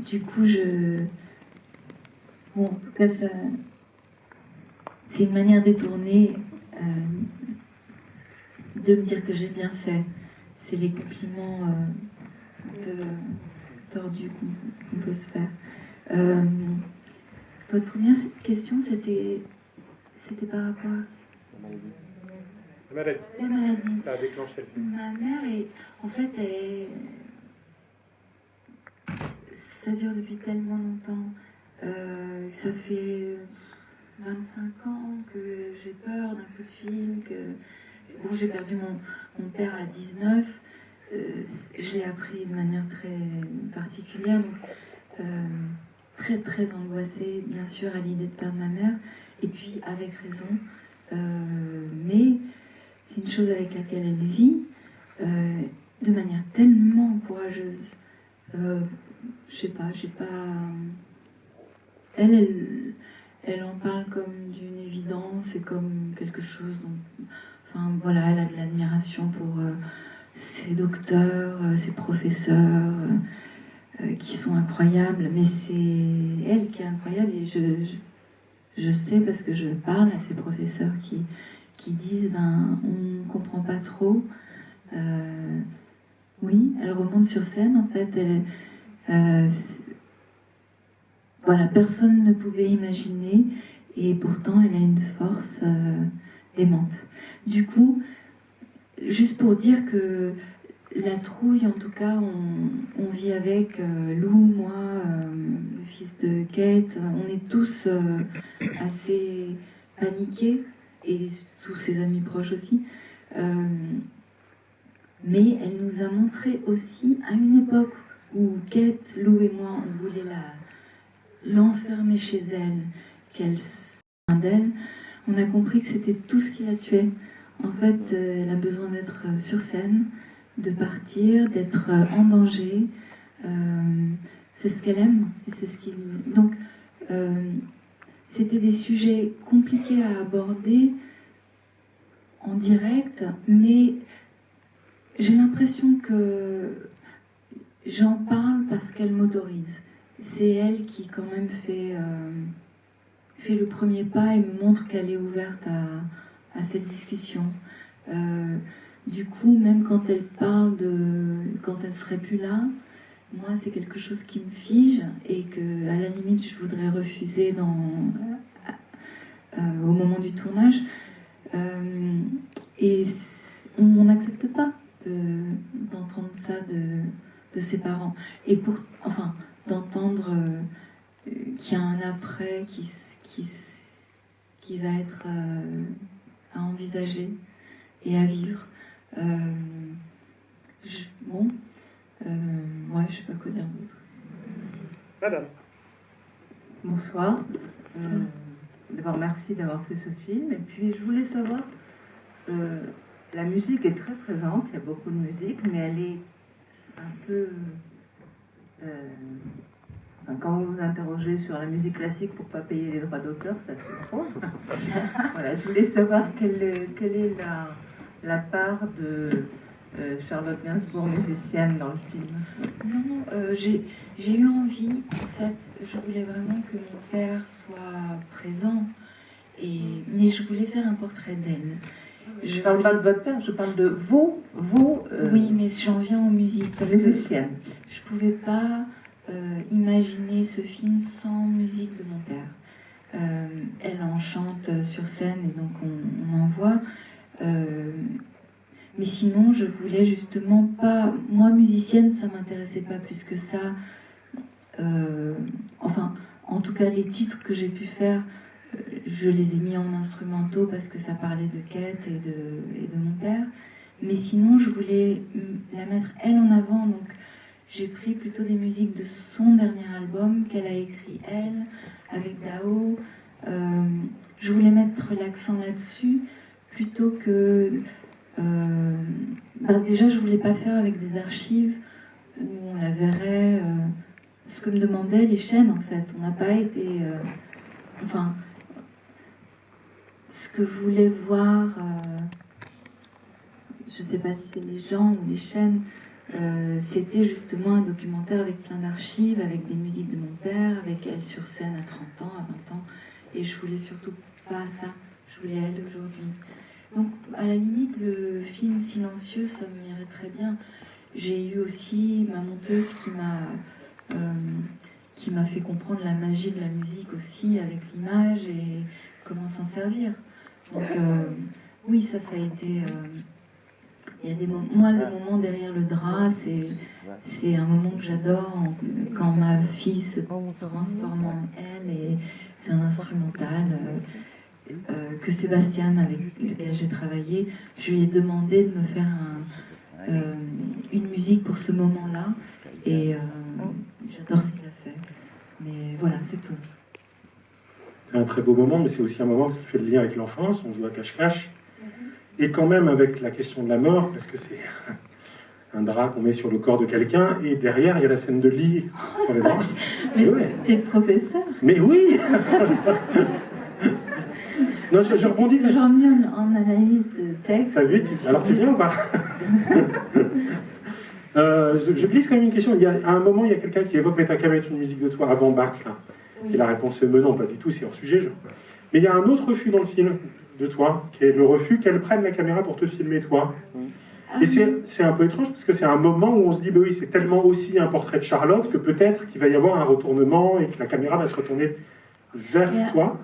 Du coup, bon, en tout cas, c'est une manière détournée de me dire que j'ai bien fait. C'est les compliments un peu tordus qu'on peut se faire. Votre première question, c'était par rapport à la maladie. Ça a déclenché le film. Ma mère, en fait, ça dure depuis tellement longtemps. Ça fait 25 ans que j'ai peur d'un coup de fil. Bon, j'ai perdu mon père à 19. Je l'ai appris de manière très particulière. Donc, très très angoissée, bien sûr, à l'idée de perdre ma mère. Et puis, avec raison. Mais c'est une chose avec laquelle elle vit de manière tellement courageuse. Je sais pas, j'ai pas. Elle en parle comme d'une évidence et comme quelque chose dont. Enfin voilà, elle a de l'admiration pour ses docteurs, ses professeurs qui sont incroyables, mais c'est elle qui est incroyable et je sais parce que je parle à ces professeurs qui disent on ne comprend pas trop. Oui, elle remonte sur scène en fait. Voilà, personne ne pouvait imaginer et pourtant elle a une force démente. Du coup, juste pour dire que la trouille, en tout cas, on vit avec Lou, moi, le fils de Kate, on est tous assez paniqués et tous ses amis proches aussi. Mais elle nous a montré aussi à une époque où Kate, Lou et moi, on voulait l'enfermer chez elle, qu'elle se d'elle, on a compris que c'était tout ce qui la tuait. En fait, elle a besoin d'être sur scène, de partir, d'être en danger. C'est ce qu'elle aime. Et c'est ce qu'il... Donc, c'était des sujets compliqués à aborder en direct, mais j'ai l'impression que j'en parle parce qu'elle m'autorise. C'est elle qui quand même fait le premier pas et me montre qu'elle est ouverte à cette discussion. Du coup, même quand elle parle quand elle serait plus là, moi c'est quelque chose qui me fige et que à la limite je voudrais refuser au moment du tournage. Et on n'accepte pas d'entendre ça de ses parents. Et d'entendre qu'il y a un après qui va être à envisager et à vivre. Je sais pas quoi dire d'autre. Madame. Bonsoir. D'abord, merci d'avoir fait ce film. Et puis, je voulais savoir, la musique est très présente, il y a beaucoup de musique, mais elle est un peu... quand vous vous interrogez sur la musique classique pour ne pas payer les droits d'auteur, ça fait trop. Voilà, je voulais savoir quelle est la part de Charlotte Gainsbourg, musicienne, dans le film. Non, j'ai eu envie, en fait, je voulais vraiment que mon père soit présent, mais je voulais faire un portrait d'elle. Je ne parle pas de votre père, je parle de vous oui, mais j'en viens aux musiques. Parce musicienne. Que je ne pouvais pas imaginer ce film sans musique de mon père. Elle en chante sur scène et donc on en voit. Mais sinon, je voulais justement pas... Moi, musicienne, ça m'intéressait pas plus que ça. En tout cas, les titres que j'ai pu faire, je les ai mis en instrumentaux parce que ça parlait de Kate et de mon père. Mais sinon, je voulais la mettre, elle, en avant. Donc, j'ai pris plutôt des musiques de son dernier album qu'elle a écrit, elle, avec Dao. Je voulais mettre l'accent là-dessus plutôt que... déjà, je voulais pas faire avec des archives où on la verrait. Ce que me demandaient les chaînes, en fait. On n'a pas été... ce que voulait voir sais pas si c'est les gens ou les chaînes, c'était justement un documentaire avec plein d'archives, avec des musiques de mon père, avec elle sur scène à 30 ans, à 20 ans. Et je voulais surtout pas ça, je voulais elle aujourd'hui. Donc, à la limite, le film silencieux, ça m'irait très bien. J'ai eu aussi ma monteuse qui m'a fait comprendre la magie de la musique aussi, avec l'image et comment s'en servir. Donc, oui, ça a été... il y a des moments, moi, le moment derrière le drap, c'est un moment que j'adore, quand ma fille se transforme en elle, et c'est un instrumental que Sébastien, avec lequel j'ai travaillé, je lui ai demandé de me faire une musique pour ce moment-là, et j'adore ce qu'il a fait. Mais voilà, c'est tout. C'est un très beau moment, mais c'est aussi un moment parce qu'il fait le lien avec l'enfance, on se voit cache-cache, et quand même avec la question de la mort, parce que c'est un drap qu'on met sur le corps de quelqu'un, et derrière, il y a la scène de lit sur les bras. Mais ouais. T'es professeur. Mais oui. Non, je rebondis. C'est toujours mieux en analyse de texte. T'as vu, alors tu viens ou pas? Je glisse quand même une question. À un moment, il y a quelqu'un qui évoque « Mais t'as qu'à mettre une musique de toi » avant Bach. Là. Oui. Et la réponse est « Mais non, pas du tout, c'est hors sujet. » Mais il y a un autre refus dans le film de toi, qui est le refus qu'elle prenne la caméra pour te filmer toi. Ah, et c'est un peu étrange, parce que c'est un moment où on se dit bah « Oui, c'est tellement aussi un portrait de Charlotte que peut-être qu'il va y avoir un retournement et que la caméra va se retourner vers toi. »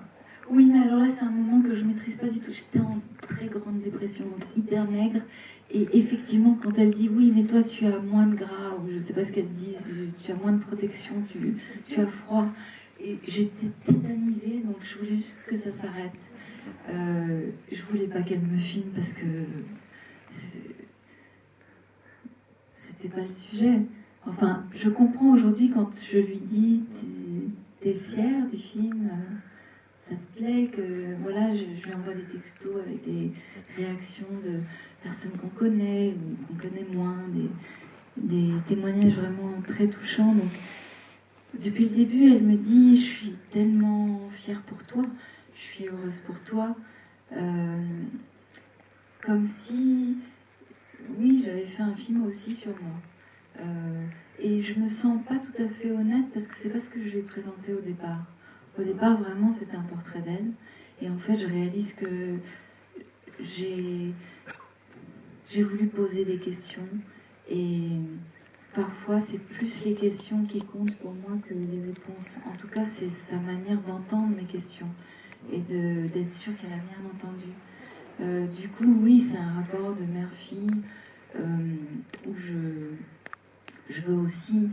Oui, mais alors là, c'est un moment que je ne maîtrise pas du tout. J'étais en très grande dépression, donc hyper maigre. Et effectivement, quand elle dit oui, mais toi, tu as moins de gras, ou je ne sais pas ce qu'elle dit, tu as moins de protection, tu as froid. Et j'étais tétanisée, donc je voulais juste que ça s'arrête. Je voulais pas qu'elle me filme parce que c'était pas le sujet. Enfin, je comprends aujourd'hui quand je lui dis t'es fière du film, ça te plaît, que voilà, je lui envoie des textos avec des réactions de personnes qu'on connaît ou qu'on connaît moins, des témoignages vraiment très touchants. Donc, depuis le début, elle me dit « Je suis tellement fière pour toi, je suis heureuse pour toi. » Comme si, oui, j'avais fait un film aussi sur moi. Et je me sens pas tout à fait honnête parce que c'est pas ce que je lui ai présenté au départ. Au départ, vraiment, c'était un portrait d'elle. Et en fait, je réalise que j'ai voulu poser des questions. Et parfois, c'est plus les questions qui comptent pour moi que les réponses. En tout cas, c'est sa manière d'entendre mes questions et d'être sûre qu'elle a bien entendu. Du coup, oui, c'est un rapport de mère-fille où je veux aussi...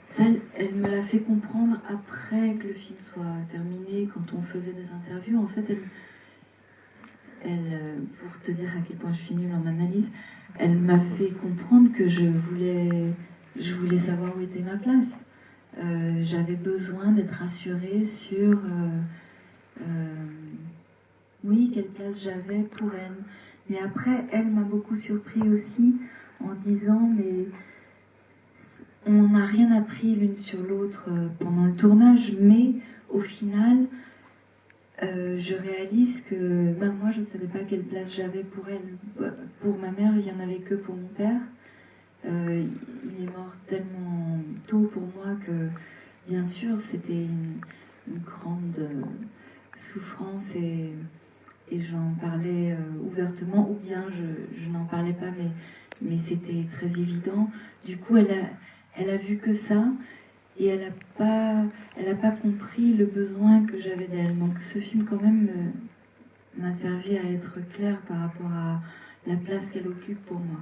Ça, elle me l'a fait comprendre après que le film soit terminé, quand on faisait des interviews. En fait, elle pour te dire à quel point je suis nulle en analyse, elle m'a fait comprendre que je voulais savoir où était ma place. J'avais besoin d'être rassurée sur oui, quelle place j'avais pour elle. Mais après, elle m'a beaucoup surpris aussi en disant mais on n'a rien appris l'une sur l'autre pendant le tournage, mais au final, je réalise que moi, je ne savais pas quelle place j'avais pour elle. Pour ma mère, il n'y en avait que pour mon père. Il est mort tellement tôt pour moi que, bien sûr, c'était une grande souffrance et j'en parlais ouvertement, ou bien je n'en parlais pas, mais c'était très évident. Du coup, elle a vu que ça et elle a pas compris le besoin que j'avais d'elle. Donc ce film quand même m'a servi à être claire par rapport à la place qu'elle occupe pour moi.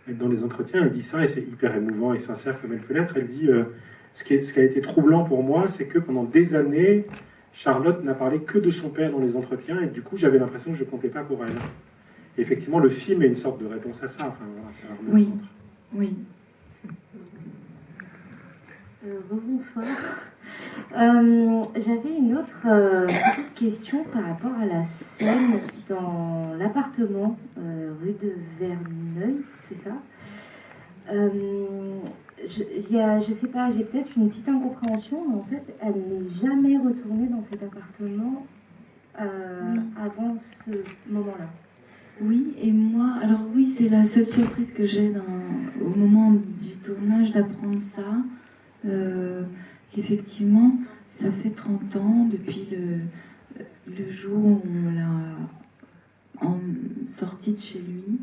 Et dans les entretiens, elle dit ça et c'est hyper émouvant et sincère comme elle peut l'être. Elle dit ce qui a été troublant pour moi, c'est que pendant des années, Charlotte n'a parlé que de son père dans les entretiens et du coup j'avais l'impression que je ne comptais pas pour elle. Et effectivement, le film est une sorte de réponse à ça. Enfin, voilà, c'est un oui, oui. Bonsoir. J'avais une autre petite question par rapport à la scène dans l'appartement rue de Verneuil, c'est ça? Je sais pas, j'ai peut-être une petite incompréhension, mais en fait, elle n'est jamais retournée dans cet appartement avant ce moment-là. Oui, et moi, alors oui, c'est la seule surprise que j'ai au moment du tournage d'apprendre ça. Qu'effectivement, ça fait 30 ans depuis le jour où on l'a sortie de chez lui.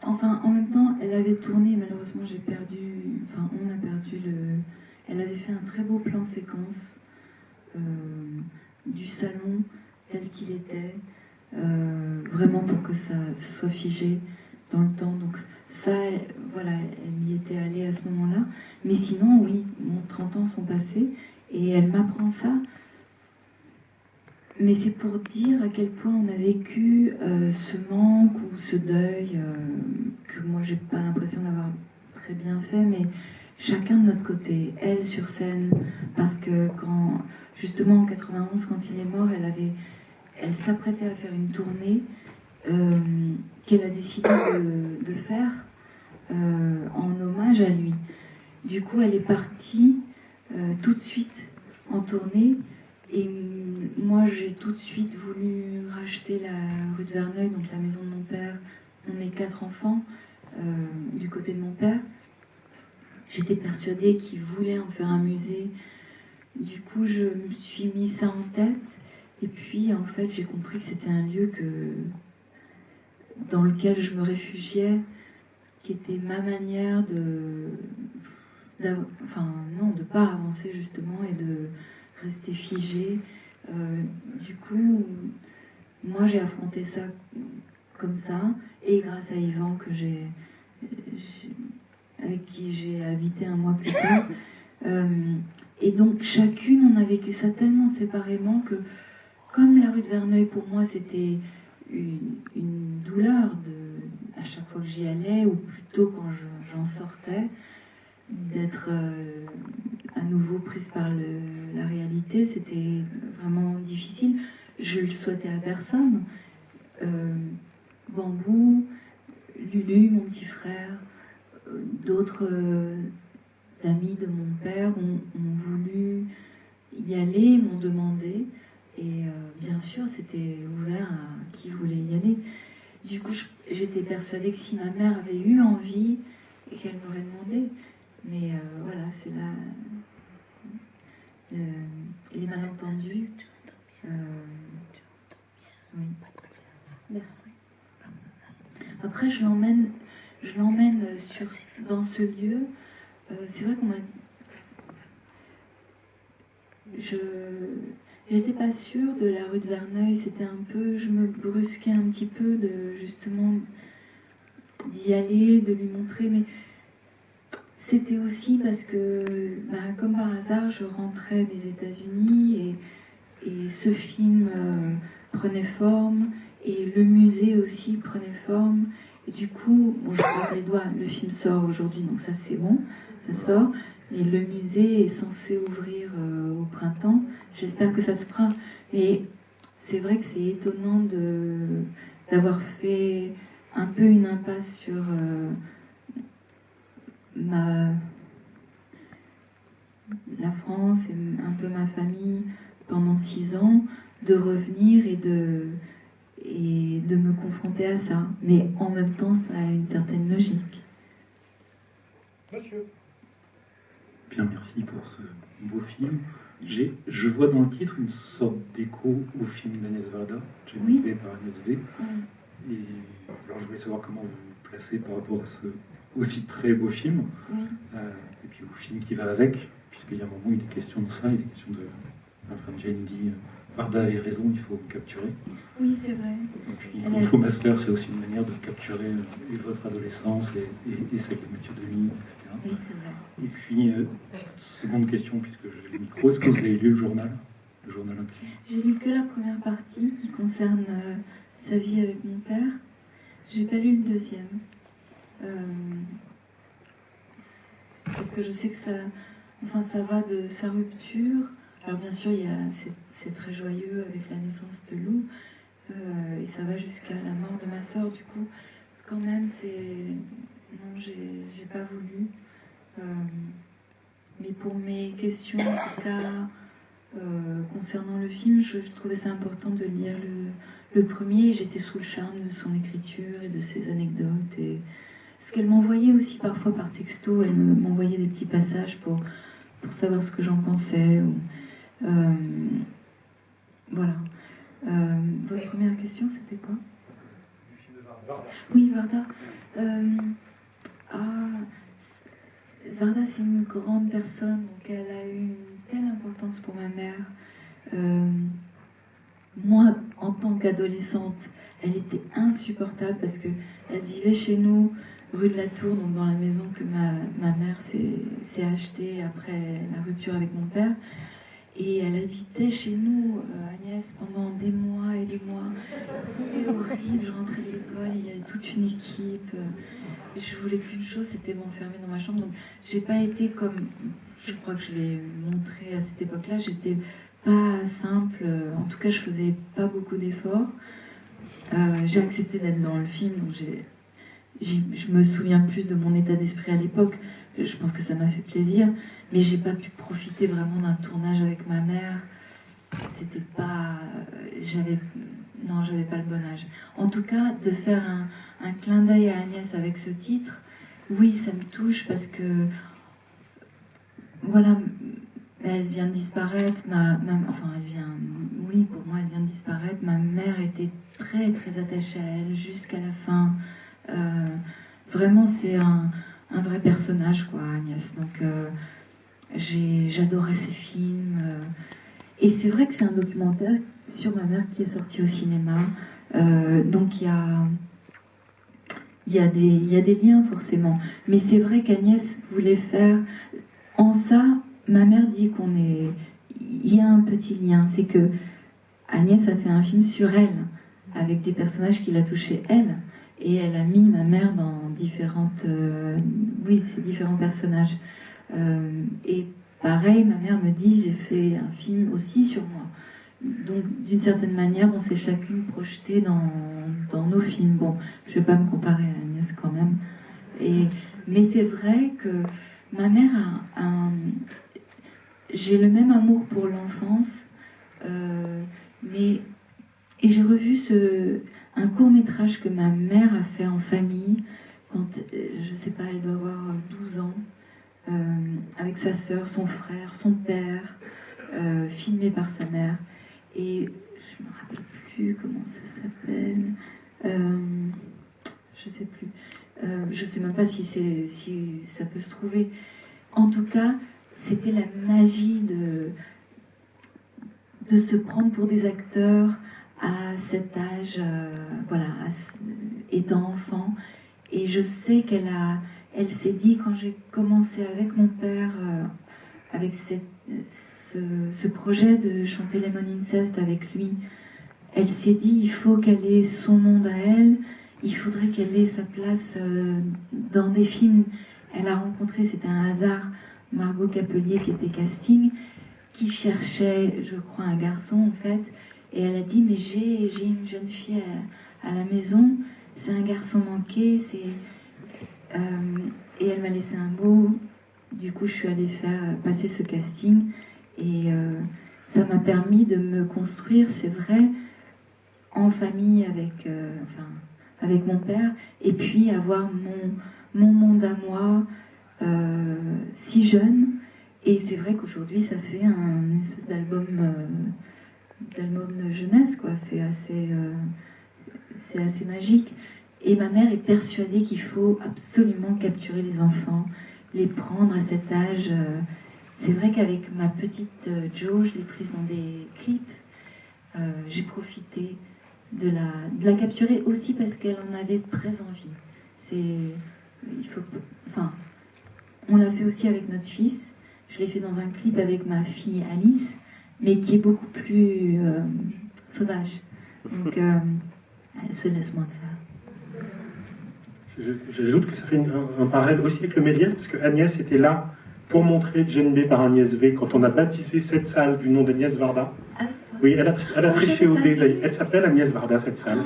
Enfin, en même temps, elle avait tourné, malheureusement, on a perdu Elle avait fait un très beau plan séquence du salon tel qu'il était, vraiment pour que ça se soit figé dans le temps. Donc ça, voilà, elle y était allée à ce moment-là. Mais sinon, oui, 30 ans sont passés et elle m'apprend ça. Mais c'est pour dire à quel point on a vécu ce manque ou ce deuil que moi j'ai pas l'impression d'avoir très bien fait, mais chacun de notre côté. Elle sur scène, parce que justement en 91, quand il est mort, elle s'apprêtait à faire une tournée qu'elle a décidé de faire en hommage à lui. Du coup, elle est partie tout de suite en tournée. Et moi, j'ai tout de suite voulu racheter la rue de Verneuil, donc la maison de mon père. On est 4 enfants du côté de mon père. J'étais persuadée qu'il voulait en faire un musée. Du coup, je me suis mis ça en tête. Et puis, en fait, j'ai compris que c'était un lieu dans lequel je me réfugiais, qui était ma manière de pas avancer justement et de rester figée. Du coup, moi j'ai affronté ça comme ça, et grâce à Yvan avec qui j'ai habité un mois plus tard. Et donc chacune, on a vécu ça tellement séparément que, comme la rue de Verneuil pour moi c'était une douleur à chaque fois que j'y allais, ou plutôt quand j'en sortais, d'être à nouveau prise par la réalité, c'était vraiment difficile. Je le souhaitais à personne. Bambou, Lulu, mon petit frère, d'autres amis de mon père ont voulu y aller, m'ont demandé, et bien sûr c'était ouvert à qui voulait y aller. Du coup, j'étais persuadée que si ma mère avait eu envie, et qu'elle m'aurait demandé. Mais voilà, c'est là les malentendus. Oui. Merci. Après, je l'emmène dans ce lieu. C'est vrai qu'on m'a... J'étais pas sûre de la rue de Verneuil. C'était un peu... Je me brusquais un petit peu justement d'y aller, de lui montrer, mais c'était aussi parce que, comme par hasard, je rentrais des États-Unis et ce film prenait forme, et le musée aussi prenait forme. Et du coup, je croise les doigts, le film sort aujourd'hui, donc ça c'est bon, ça sort. Mais le musée est censé ouvrir au printemps. J'espère que ça se fera. Mais c'est vrai que c'est étonnant d'avoir fait un peu une impasse sur la France et un peu ma famille pendant 6 ans, de revenir et de me confronter à ça. Mais en même temps, ça a une certaine logique. Monsieur. Bien, merci pour ce beau film. Je vois dans le titre une sorte d'écho au film d'Agnès Varda, fait par Agnès V. Et alors je voulais savoir comment vous vous placez par rapport à ce aussi très beau film, et puis au film qui va avec, puisqu'il y a un moment où il est question de ça, il est question de... Enfin, Jane dit, Varda avait raison, il faut capturer. Oui, c'est vrai. Et puis, Kung Fu Master, c'est aussi une manière de capturer votre adolescence et celle de Mathieu Denis, etc. Oui, c'est vrai. Et puis, seconde question, puisque j'ai le micro, est-ce que vous avez lu le journal intime? J'ai lu que la première partie qui concerne sa vie avec mon père. J'ai pas lu le deuxième. Parce que je sais que ça va de sa rupture. Alors bien sûr, c'est très joyeux avec la naissance de Lou, et ça va jusqu'à la mort de ma sœur. Du coup, quand même, non, j'ai pas voulu. Mais pour mes questions, en tout cas, concernant le film, je trouvais ça important de lire Le premier, j'étais sous le charme de son écriture et de ses anecdotes. Et ce qu'elle m'envoyait aussi parfois par texto, elle m'envoyait des petits passages pour savoir ce que j'en pensais. Voilà. Votre première question, c'était quoi? Oui, Varda. Varda, c'est une grande personne, donc elle a eu une telle importance pour ma mère. Moi, en tant qu'adolescente, elle était insupportable parce qu'elle vivait chez nous, rue de la Tour, donc dans la maison que ma mère s'est achetée après la rupture avec mon père. Et elle habitait chez nous, Agnès, pendant des mois et des mois. C'était horrible, je rentrais de l'école, il y avait toute une équipe. Je voulais qu'une chose, c'était m'enfermer dans ma chambre. Donc j'ai pas été comme, je crois que je l'ai montré à cette époque-là, j'étais pas simple. En tout cas, je faisais pas beaucoup d'efforts. J'ai accepté d'être dans le film, donc je me souviens plus de mon état d'esprit à l'époque. Je pense que ça m'a fait plaisir, mais j'ai pas pu profiter vraiment d'un tournage avec ma mère. C'était pas, j'avais pas le bon âge. En tout cas, de faire un clin d'œil à Agnès avec ce titre, oui, ça me touche parce que, voilà, elle vient de disparaître. Oui, pour moi, elle vient de disparaître. Ma mère était très, très attachée à elle jusqu'à la fin. Vraiment, c'est un vrai personnage, quoi, Agnès. Donc, j'adorais ses films. Et c'est vrai que c'est un documentaire sur ma mère qui est sorti au cinéma. Donc, il y a des liens, forcément. Mais c'est vrai qu'Agnès voulait faire... En ça, ma mère dit il y a un petit lien. C'est que Agnès a fait un film sur elle, avec des personnages qui la touchaient, elle. Et elle a mis ma mère dans ces différents personnages. Et pareil, ma mère me dit, j'ai fait un film aussi sur moi. Donc, d'une certaine manière, on s'est chacune projetée dans nos films. Bon, je ne vais pas me comparer à Agnès quand même. Mais c'est vrai que ma mère j'ai le même amour pour l'enfance, et j'ai revu un court-métrage que ma mère a fait en famille, quand, je sais pas, elle doit avoir 12 ans, avec sa sœur, son frère, son père, filmé par sa mère. Et je me rappelle plus comment ça s'appelle. Je sais plus. Je sais même pas si ça peut se trouver. En tout cas, c'était la magie de se prendre pour des acteurs à cet âge, étant enfant. Et je sais elle s'est dit, quand j'ai commencé avec mon père, avec ce projet de chanter Lemon Incest avec lui, elle s'est dit, il faut qu'elle ait son monde à elle, il faudrait qu'elle ait sa place dans des films. Elle a rencontré, c'était un hasard, Margot Capelier qui était casting, qui cherchait, je crois, un garçon en fait. Et elle a dit, mais j'ai une jeune fille à la maison, c'est un garçon manqué, et elle m'a laissé un mot. Du coup, je suis allée faire passer ce casting, et ça m'a permis de me construire, c'est vrai, en famille avec mon père, et puis avoir mon monde à moi, si jeune. Et c'est vrai qu'aujourd'hui, ça fait une espèce d'album de jeunesse, quoi. C'est assez magique. Et ma mère est persuadée qu'il faut absolument capturer les enfants, les prendre à cet âge. C'est vrai qu'avec ma petite Jo, je l'ai prise dans des clips. J'ai profité de la capturer aussi parce qu'elle en avait très envie. On l'a fait aussi avec notre fils. Je l'ai fait dans un clip avec ma fille Alice, mais qui est beaucoup plus sauvage. Donc, elle se laisse moins faire. J'ajoute que ça fait un parallèle aussi avec le Méliès, parce que Agnès était là pour montrer Jane B par Agnès V quand on a baptisé cette salle du nom d'Agnès Varda. Oui, elle a triché au dé. Elle s'appelle Agnès Varda, cette salle.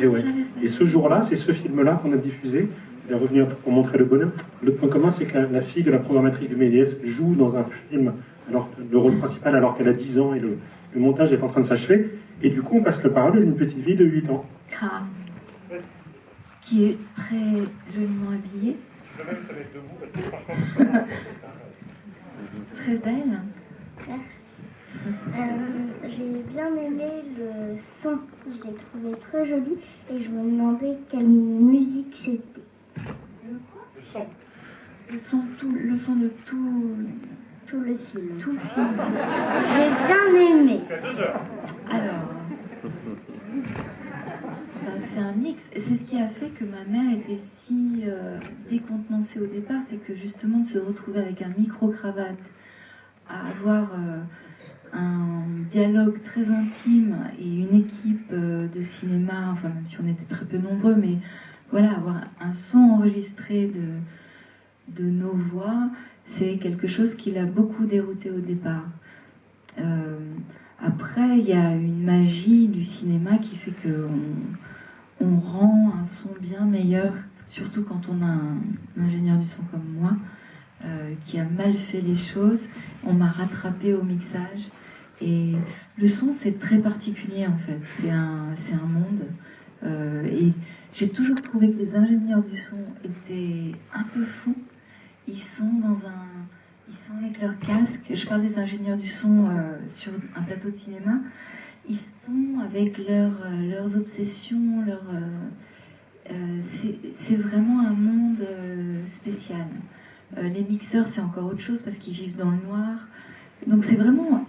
Et ce jour-là, c'est ce film-là qu'on a diffusé. Il va revenir pour montrer le bonheur. Le point commun, c'est que la fille de la programmatrice de Méliès joue dans un film, le rôle principal, alors qu'elle a 10 ans et le montage est en train de s'achever. Et du coup, on passe la parole à une petite fille de 8 ans. Kra, qui est très joliment habillée. Je vais même te mettre debout parce que franchement, Très belle. Merci. J'ai bien aimé le son, je l'ai trouvé très joli et je me demandais quelle musique c'était. le son. Le son de tout le film. Tout le film. J'ai bien aimé. Alors, c'est un mix. C'est ce qui a fait que ma mère était si décontenancée au départ, c'est que justement de se retrouver avec un micro-cravate, à avoir un dialogue très intime et une équipe de cinéma, enfin même si on était très peu nombreux, mais voilà, avoir un son enregistré de nos voix, c'est quelque chose qui l'a beaucoup dérouté au départ. Après, il y a une magie du cinéma qui fait qu'on rend un son bien meilleur, surtout quand on a un ingénieur du son comme moi, qui a mal fait les choses. On m'a rattrapé au mixage. Et le son, c'est très particulier en fait. C'est un monde. Et j'ai toujours trouvé que les ingénieurs du son étaient un peu fous. Ils sont avec leur casque. Je parle des ingénieurs du son sur un plateau de cinéma. Ils sont avec leurs obsessions. C'est vraiment un monde spécial. Les mixeurs, c'est encore autre chose parce qu'ils vivent dans le noir. Donc c'est vraiment...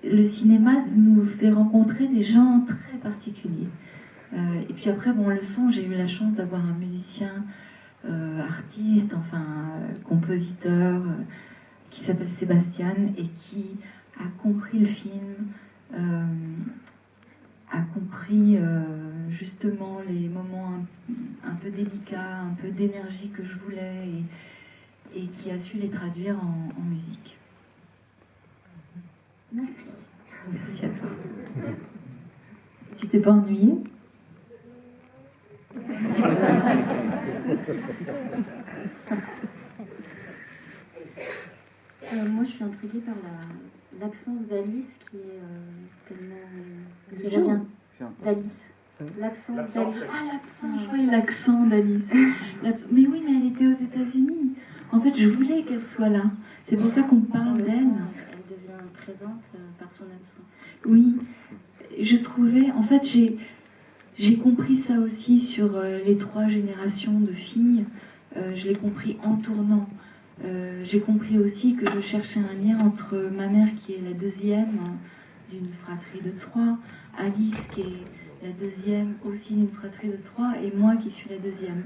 Le cinéma nous fait rencontrer des gens très particuliers. Et puis après, bon, le son, j'ai eu la chance d'avoir un musicien, artiste, enfin compositeur, qui s'appelle Sébastien et qui a compris le film, a compris justement les moments un peu délicats, un peu d'énergie que je voulais et qui a su les traduire en musique. Merci. Merci à toi. Tu t'es pas ennuyée? Moi, je suis intriguée par l'absence d'Alice qui est tellement... d'Alice. L'accent d'Alice. Ah, l'accent, je voyais l'accent d'Alice. Mais oui, mais elle était aux États-Unis. En fait, je voulais qu'elle soit là. C'est pour ça qu'on parle d'elle. Elle devient présente par son absence. Oui, je trouvais... En fait, j'ai compris ça aussi sur les 3 générations de filles. Je l'ai compris en tournant. J'ai compris aussi que je cherchais un lien entre ma mère qui est la deuxième d'une fratrie de 3, Alice qui est la deuxième aussi d'une fratrie de 3 et moi qui suis la deuxième.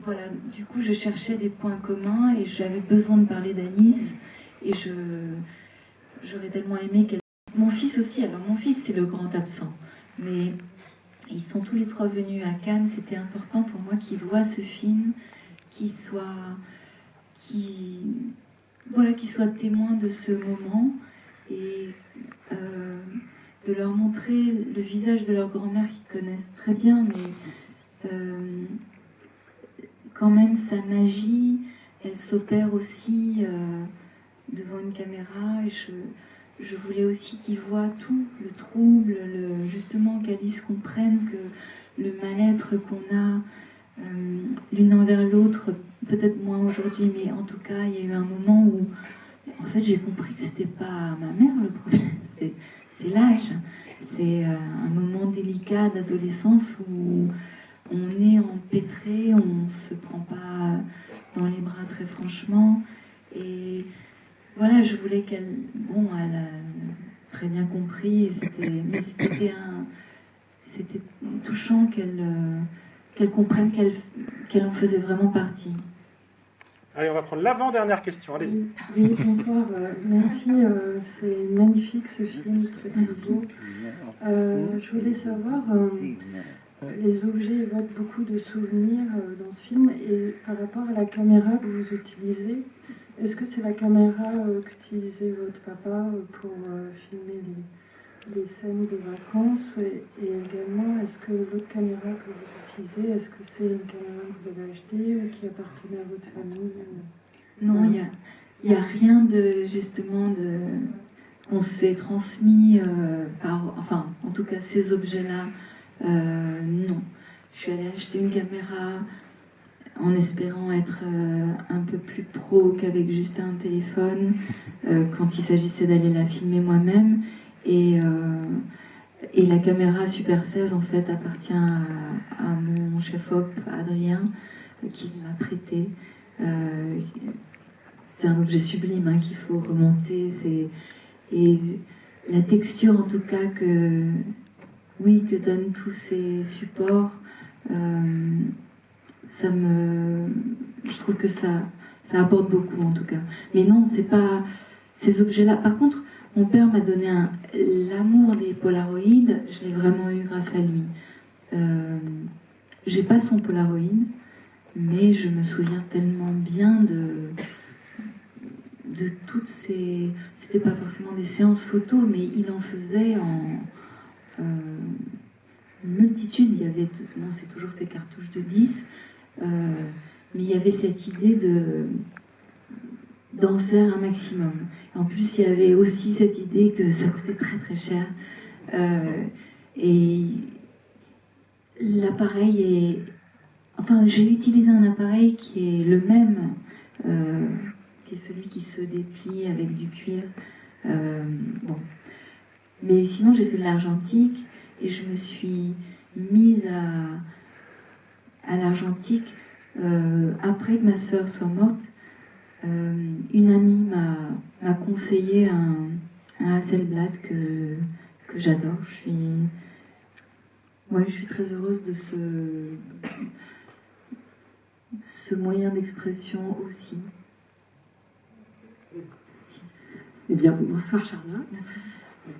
Voilà, du coup je cherchais des points communs et j'avais besoin de parler d'Alice et j'aurais tellement aimé qu'elle... Mon fils aussi, alors mon fils c'est le grand absent, mais ils sont tous les 3 venus à Cannes, c'était important pour moi qu'ils voient ce film, qu'ils soient témoins de ce moment et de leur montrer le visage de leur grand-mère qu'ils connaissent très bien, mais quand même sa magie, elle s'opère aussi devant une caméra et je voulais aussi qu'ils voient tout, le trouble, justement qu'Alice comprenne que le mal-être qu'on a l'une envers l'autre, peut-être moins aujourd'hui, mais en tout cas, il y a eu un moment où, en fait, j'ai compris que c'était pas ma mère le problème, c'est l'âge. C'est un moment délicat d'adolescence où on est empêtré, on se prend pas dans les bras très franchement. Et voilà, je voulais qu'elle... Bon, elle a très bien compris, mais c'était touchant qu'elle comprenne qu'elle en faisait vraiment partie. Allez, on va prendre l'avant-dernière question. Allez-y. Oui, bonsoir. Merci. C'est magnifique ce film, très très beau. Je voulais savoir, les objets évoquent beaucoup de souvenirs dans ce film et par rapport à la caméra que vous utilisez, est-ce que c'est la caméra qu'utilisait votre papa pour filmer les scènes de vacances et également, est-ce que l'autre caméra que vous utilisez, est-ce que c'est une caméra que vous avez achetée ou qui appartenait à votre famille? Non, il y a rien de justement on s'est transmis enfin, en tout cas ces objets-là, non. Je suis allée acheter une caméra en espérant être un peu plus pro qu'avec juste un téléphone quand il s'agissait d'aller la filmer moi-même. Et la caméra Super 16 en fait appartient à mon chef-op Adrien qui m'a prêté. C'est un objet sublime hein, qu'il faut remonter. Et la texture en tout cas que donnent tous ces supports, je trouve que ça apporte beaucoup en tout cas. Mais non, c'est pas ces objets-là. Par contre, mon père m'a donné l'amour des Polaroids, je l'ai vraiment eu grâce à lui. J'ai pas son Polaroid, mais je me souviens tellement bien de toutes ces... C'était pas forcément des séances photos, mais il en faisait en une multitude. Il y avait, c'est toujours ces cartouches de 10, mais il y avait cette idée d'en faire un maximum. En plus, il y avait aussi cette idée que ça coûtait très très cher. Et l'appareil est... Enfin, j'ai utilisé un appareil qui est le même, qui est celui qui se déplie avec du cuir. Bon. Mais sinon, j'ai fait de l'argentique et je me suis mise à l'argentique après que ma sœur soit morte. Une amie m'a conseillé un Hasselblad que j'adore. Je suis très heureuse de ce moyen d'expression aussi. Eh bien, bonsoir Charlotte. Bonsoir.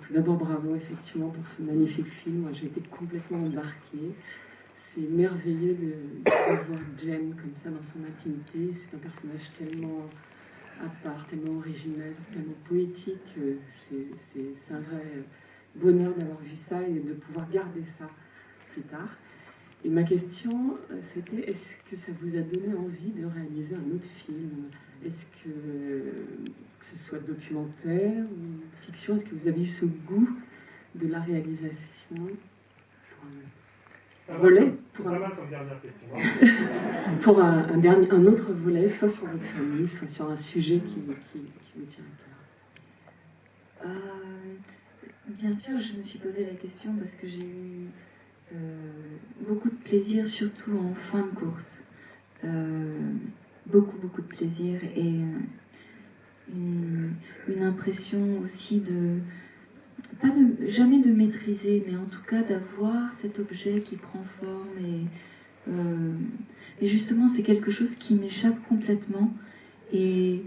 Tout d'abord, bravo effectivement pour ce magnifique film. Moi, j'ai été complètement embarquée. C'est merveilleux de voir Jen comme ça dans son intimité. C'est un personnage tellement à part, tellement original, tellement poétique. C'est un vrai bonheur d'avoir vu ça et de pouvoir garder ça plus tard. Et ma question, c'était, est-ce que ça vous a donné envie de réaliser un autre film? Est-ce que ce soit documentaire ou fiction, est-ce que vous avez eu ce goût de la réalisation pour un volet, pour un autre volet, soit sur votre famille, soit sur un sujet qui vous tient à cœur? Bien sûr, je me suis posé la question parce que j'ai eu beaucoup de plaisir, surtout en fin de course. Beaucoup de plaisir et une impression aussi jamais de maîtriser, mais en tout cas d'avoir cet objet qui prend forme et justement c'est quelque chose qui m'échappe complètement et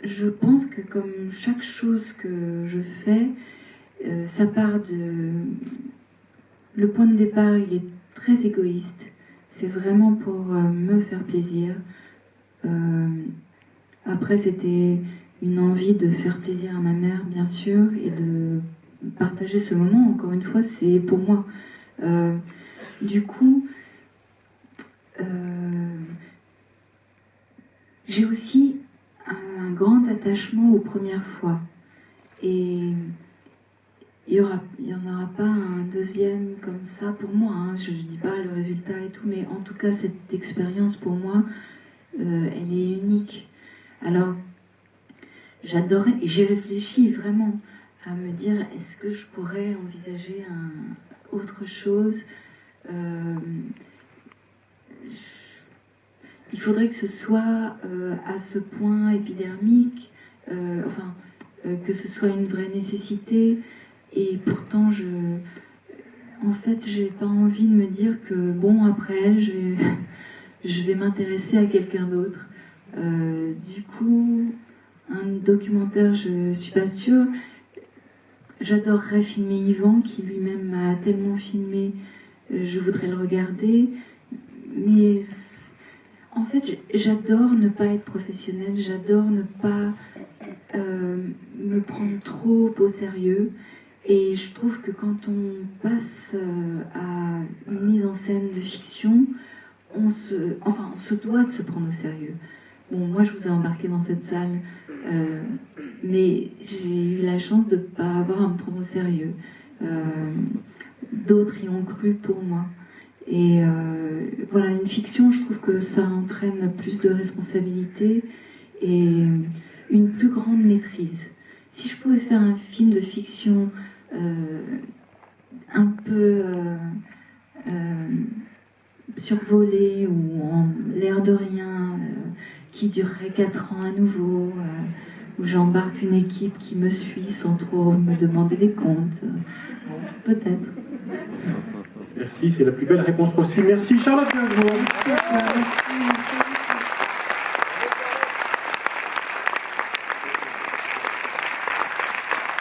je pense que comme chaque chose que je fais, ça part le point de départ il est très égoïste, c'est vraiment pour me faire plaisir. Après c'était une envie de faire plaisir à ma mère, bien sûr, et de partager ce moment. Encore une fois, c'est pour moi. Du coup, j'ai aussi un grand attachement aux premières fois. Et il n'y en aura pas un deuxième comme ça pour moi. Hein. Je ne dis pas le résultat et tout, mais en tout cas, cette expérience pour moi, elle est unique. Alors, j'adorais, et j'ai réfléchi vraiment à me dire, est-ce que je pourrais envisager autre chose? Il faudrait que ce soit à ce point épidermique, que ce soit une vraie nécessité, et pourtant, en fait, j'ai pas envie de me dire que, bon, après elle, je vais m'intéresser à quelqu'un d'autre. Du coup, un documentaire, je suis pas sûre. J'adorerais filmer Yvan, qui lui-même m'a tellement filmé, je voudrais le regarder. Mais en fait, j'adore ne pas être professionnelle, j'adore ne pas me prendre trop au sérieux. Et je trouve que quand on passe à une mise en scène de fiction, on se doit de se prendre au sérieux. Bon, moi, je vous ai embarqué dans cette salle mais j'ai eu la chance de ne pas avoir à me prendre au sérieux. D'autres y ont cru pour moi. Et voilà, une fiction, je trouve que ça entraîne plus de responsabilité et une plus grande maîtrise. Si je pouvais faire un film de fiction un peu survolé ou en l'air de rien, qui durerait 4 ans à nouveau, où j'embarque une équipe qui me suit sans trop me demander des comptes, peut-être. Merci, c'est la plus belle réponse possible. Merci Charlotte Gainsbourg. Merci.